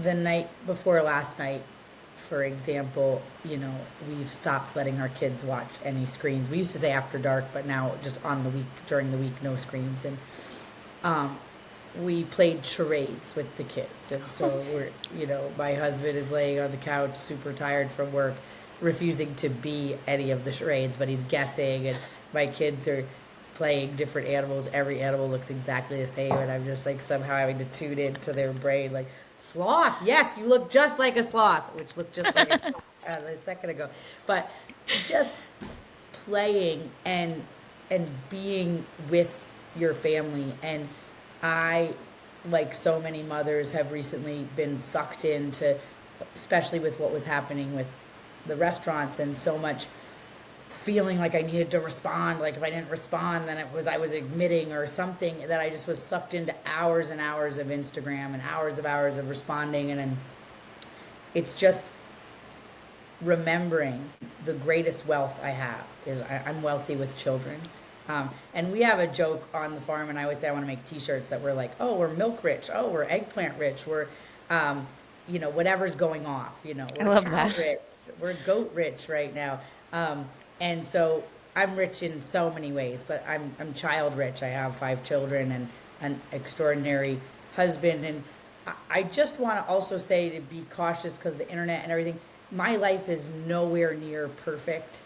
[SPEAKER 2] the night before last night, for example, we've stopped letting our kids watch any screens. We used to say after dark, but now just on the week, during the week, no screens. And um, we played charades with the kids. And so my husband is laying on the couch, super tired from work, refusing to be any of the charades, but he's guessing. And my kids are playing different animals. Every animal looks exactly the same. And I'm just like somehow having to tune into their brain, like, sloth, yes, you look just like a sloth, which looked just like a second ago. But just playing and being with your family. And I, like so many mothers, have recently been sucked into, especially with what was happening with the restaurants, and so much feeling like I needed to respond. Like if I didn't respond, then I was admitting or something, that I just was sucked into hours and hours of Instagram and hours of responding. And then it's just remembering the greatest wealth I have is I'm wealthy with children. And we have a joke on the farm, and I always say I want to make t-shirts that we're like, oh, we're milk rich, oh, we're eggplant rich, we're whatever's going off,
[SPEAKER 1] I
[SPEAKER 2] we're
[SPEAKER 1] love
[SPEAKER 2] cow
[SPEAKER 1] that.
[SPEAKER 2] rich, we're goat rich right now. And so I'm rich in so many ways, but I'm child rich. I have 5 children and an extraordinary husband. And I just want to also say to be cautious because the internet and everything, my life is nowhere near perfect.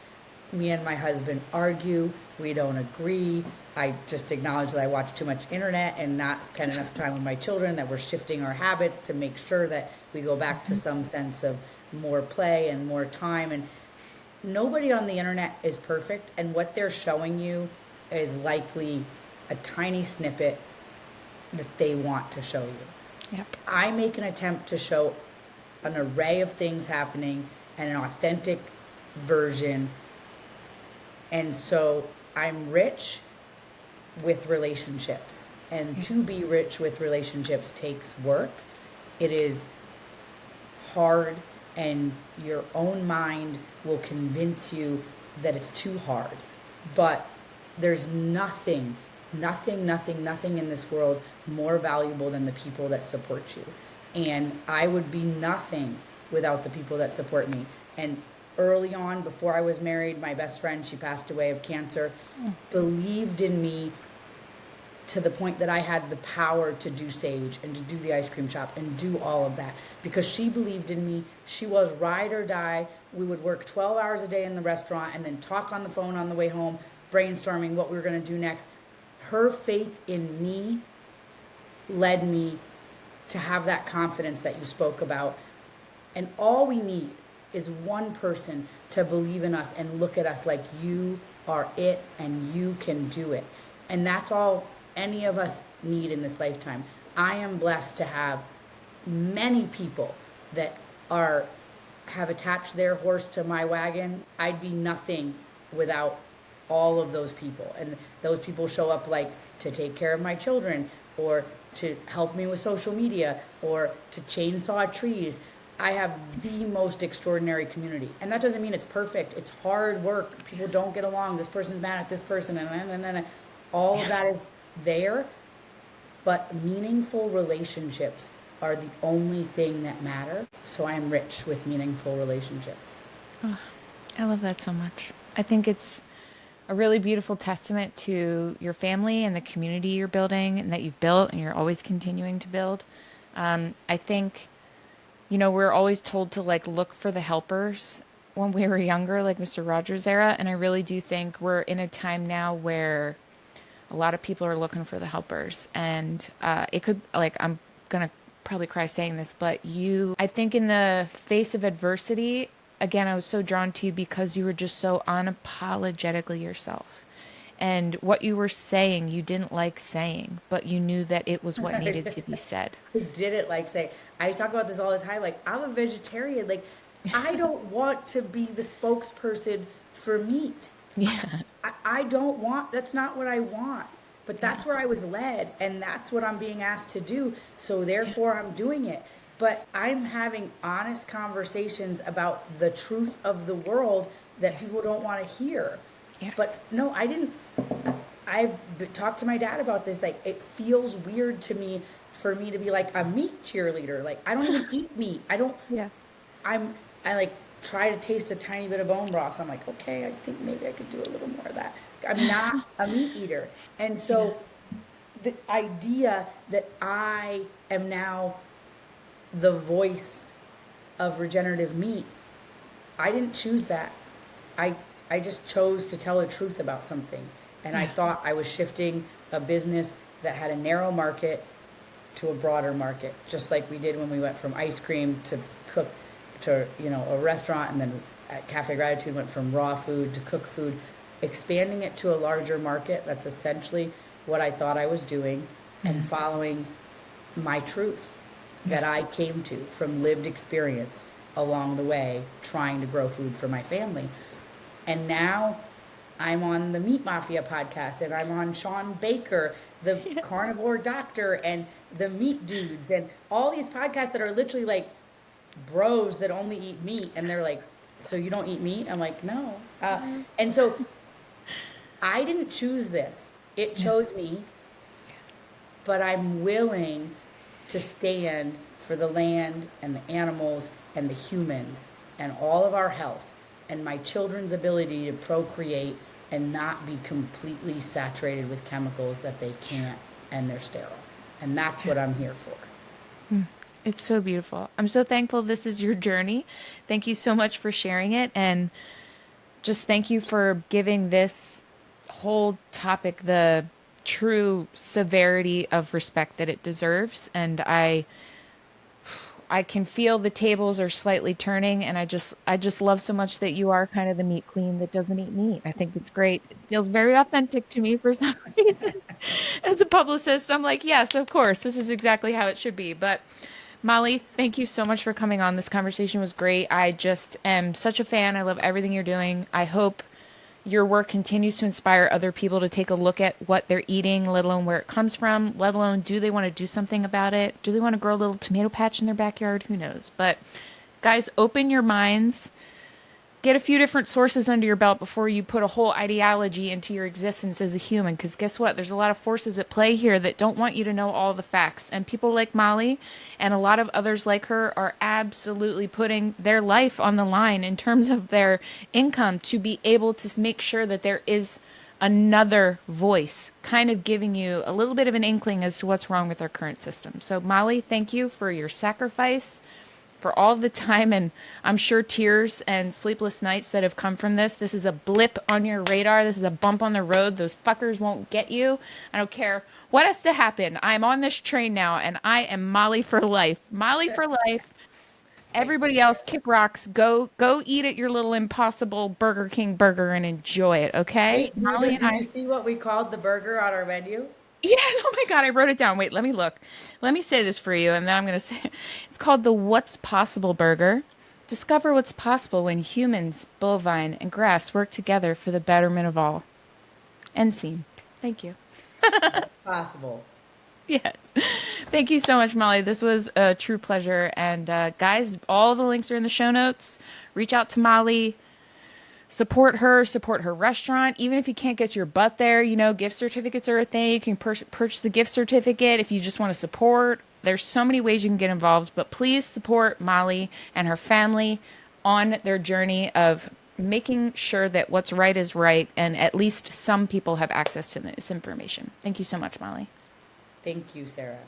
[SPEAKER 2] Me and my husband argue. We don't agree. I just acknowledge that I watch too much internet and not spend enough time with my children, that we're shifting our habits to make sure that we go back to some sense of more play and more time. And nobody on the internet is perfect, and what they're showing you is likely a tiny snippet that they want to show you.
[SPEAKER 1] Yep.
[SPEAKER 2] I make an attempt to show an array of things happening and an authentic version. And so I'm rich with relationships. And to be rich with relationships takes work. It is hard, and your own mind will convince you that it's too hard. But there's nothing in this world more valuable than the people that support you. And I would be nothing without the people that support me. And early on, before I was married, my best friend, she passed away of cancer, believed in me to the point that I had the power to do Sage and to do the ice cream shop and do all of that because she believed in me. She was ride or die. We would work 12 hours a day in the restaurant and then talk on the phone on the way home, brainstorming what we were going to do next. Her faith in me led me to have that confidence that you spoke about. And all we need is one person to believe in us and look at us like you are it and you can do it. And that's all any of us need in this lifetime. I am blessed to have many people that have attached their horse to my wagon. I'd be nothing without all of those people. And those people show up like to take care of my children or to help me with social media or to chainsaw trees. I have the most extraordinary community. And that doesn't mean it's perfect. It's hard work. People don't get along. This person's mad at this person. And all of that is there. But meaningful relationships are the only thing that matter. So I am rich with meaningful relationships.
[SPEAKER 1] Oh, I love that so much. I think it's a really beautiful testament to your family and the community you're building and that you've built and you're always continuing to build. I think, we're always told to like look for the helpers when we were younger, like Mr. Rogers' era. And I really do think we're in a time now where A lot of people are looking for the helpers, and it could, like, I'm gonna probably cry saying this, but I think in the face of adversity, again, I was so drawn to you because you were just so unapologetically yourself. And what you were saying, you didn't like saying, but you knew that it was what needed to be said.
[SPEAKER 2] I did it like say I talk about this all the time. Like I'm a vegetarian. Like I don't want to be the spokesperson for meat.
[SPEAKER 1] Yeah.
[SPEAKER 2] I don't want, that's not what I want. But
[SPEAKER 1] Yeah.
[SPEAKER 2] that's where I was led, and that's what I'm being asked to do. So therefore, I'm doing it. But I'm having honest conversations about the truth of the world that
[SPEAKER 1] Yes.
[SPEAKER 2] people don't want to hear.
[SPEAKER 1] Yes.
[SPEAKER 2] But no, I didn't. I've talked to my dad about this. Like, it feels weird to me for me to be like a meat cheerleader. Like, I don't even eat meat. I don't.
[SPEAKER 1] Yeah.
[SPEAKER 2] I like try to taste a tiny bit of bone broth. I'm like, okay, I think maybe I could do a little more of that. I'm not a meat eater. And
[SPEAKER 1] Yeah.
[SPEAKER 2] so the idea that I am now the voice of regenerative meat, I didn't choose that. I I just chose to tell the truth about something. And I
[SPEAKER 1] Yeah.
[SPEAKER 2] thought I was shifting a business that had a narrow market to a broader market, just like we did when we went from ice cream to cook to, a restaurant, and then at Cafe Gratitude went from raw food to cooked food, expanding it to a larger market. That's essentially what I thought I was doing, and following my truth that I came to from lived experience along the way trying to grow food for my family. And now I'm on the Meat Mafia podcast, and I'm on Sean Baker, the carnivore doctor, and the meat dudes, and all these podcasts that are literally like bros that only eat meat. And they're like, so you don't eat meat? I'm like, no. And so I didn't choose this. It chose me, but I'm willing to stand for the land and the animals and the humans and all of our health and my children's ability to procreate and not be completely saturated with chemicals that they can't, and they're sterile. And that's what I'm here for.
[SPEAKER 1] It's so beautiful. I'm so thankful this is your journey. Thank you so much for sharing it. And just thank you for giving this whole topic the true severity of respect that it deserves. And I can feel the tables are slightly turning, and I just love so much that you are kind of the meat queen that doesn't eat meat. I think it's great. It feels very authentic to me for some reason. As a publicist, I'm like, yes, of course, this is exactly how it should be. But Molly, thank you so much for coming on. This conversation was great. I just am such a fan. I love everything you're doing. I hope your work continues to inspire other people to take a look at what they're eating, let alone where it comes from, let alone do they want to do something about it? Do they want to grow a little tomato patch in their backyard? Who knows? But guys, open your minds. Get a few different sources under your belt before you put a whole ideology into your existence as a human. Because guess what? There's a lot of forces at play here that don't want you to know all the facts. And people like Molly and a lot of others like her are absolutely putting their life on the line in terms of their income to be able to make sure that there is another voice kind of giving you a little bit of an inkling as to what's wrong with our current system. So, Molly, thank you for your sacrifice, for all the time and I'm sure tears and sleepless nights that have come from this. This is a blip on your radar. This is a bump on the road. Those fuckers won't get you. I don't care what has to happen. I'm on this train now, and I am Molly for life. Molly for life.
[SPEAKER 2] Thank you,
[SPEAKER 1] Everybody else,
[SPEAKER 2] Sarah.
[SPEAKER 1] kick rocks. Go eat at your little Impossible Burger King burger and enjoy it, okay?
[SPEAKER 2] Wait,
[SPEAKER 1] Molly and
[SPEAKER 2] did
[SPEAKER 1] I.
[SPEAKER 2] you see what we called the burger on our menu?
[SPEAKER 1] Yeah, oh my God, I wrote it down. Wait, let me look. Let me say this for you, and then I'm going to say it's called the What's Possible Burger. Discover what's possible when humans, bovine, and grass work together for the betterment of all. End scene. Thank you.
[SPEAKER 2] What's possible?
[SPEAKER 1] Yes. Thank you so much, Molly. This was a true pleasure. And guys, all the links are in the show notes. Reach out to Molly. Support her restaurant. Even if you can't get your butt there, gift certificates are a thing. You can purchase a gift certificate if you just want to support. There's so many ways you can get involved, but please support Molly and her family on their journey of making sure that what's right is right, and at least some people have access to this information. Thank you so much, Molly.
[SPEAKER 2] Thank you, Sarah.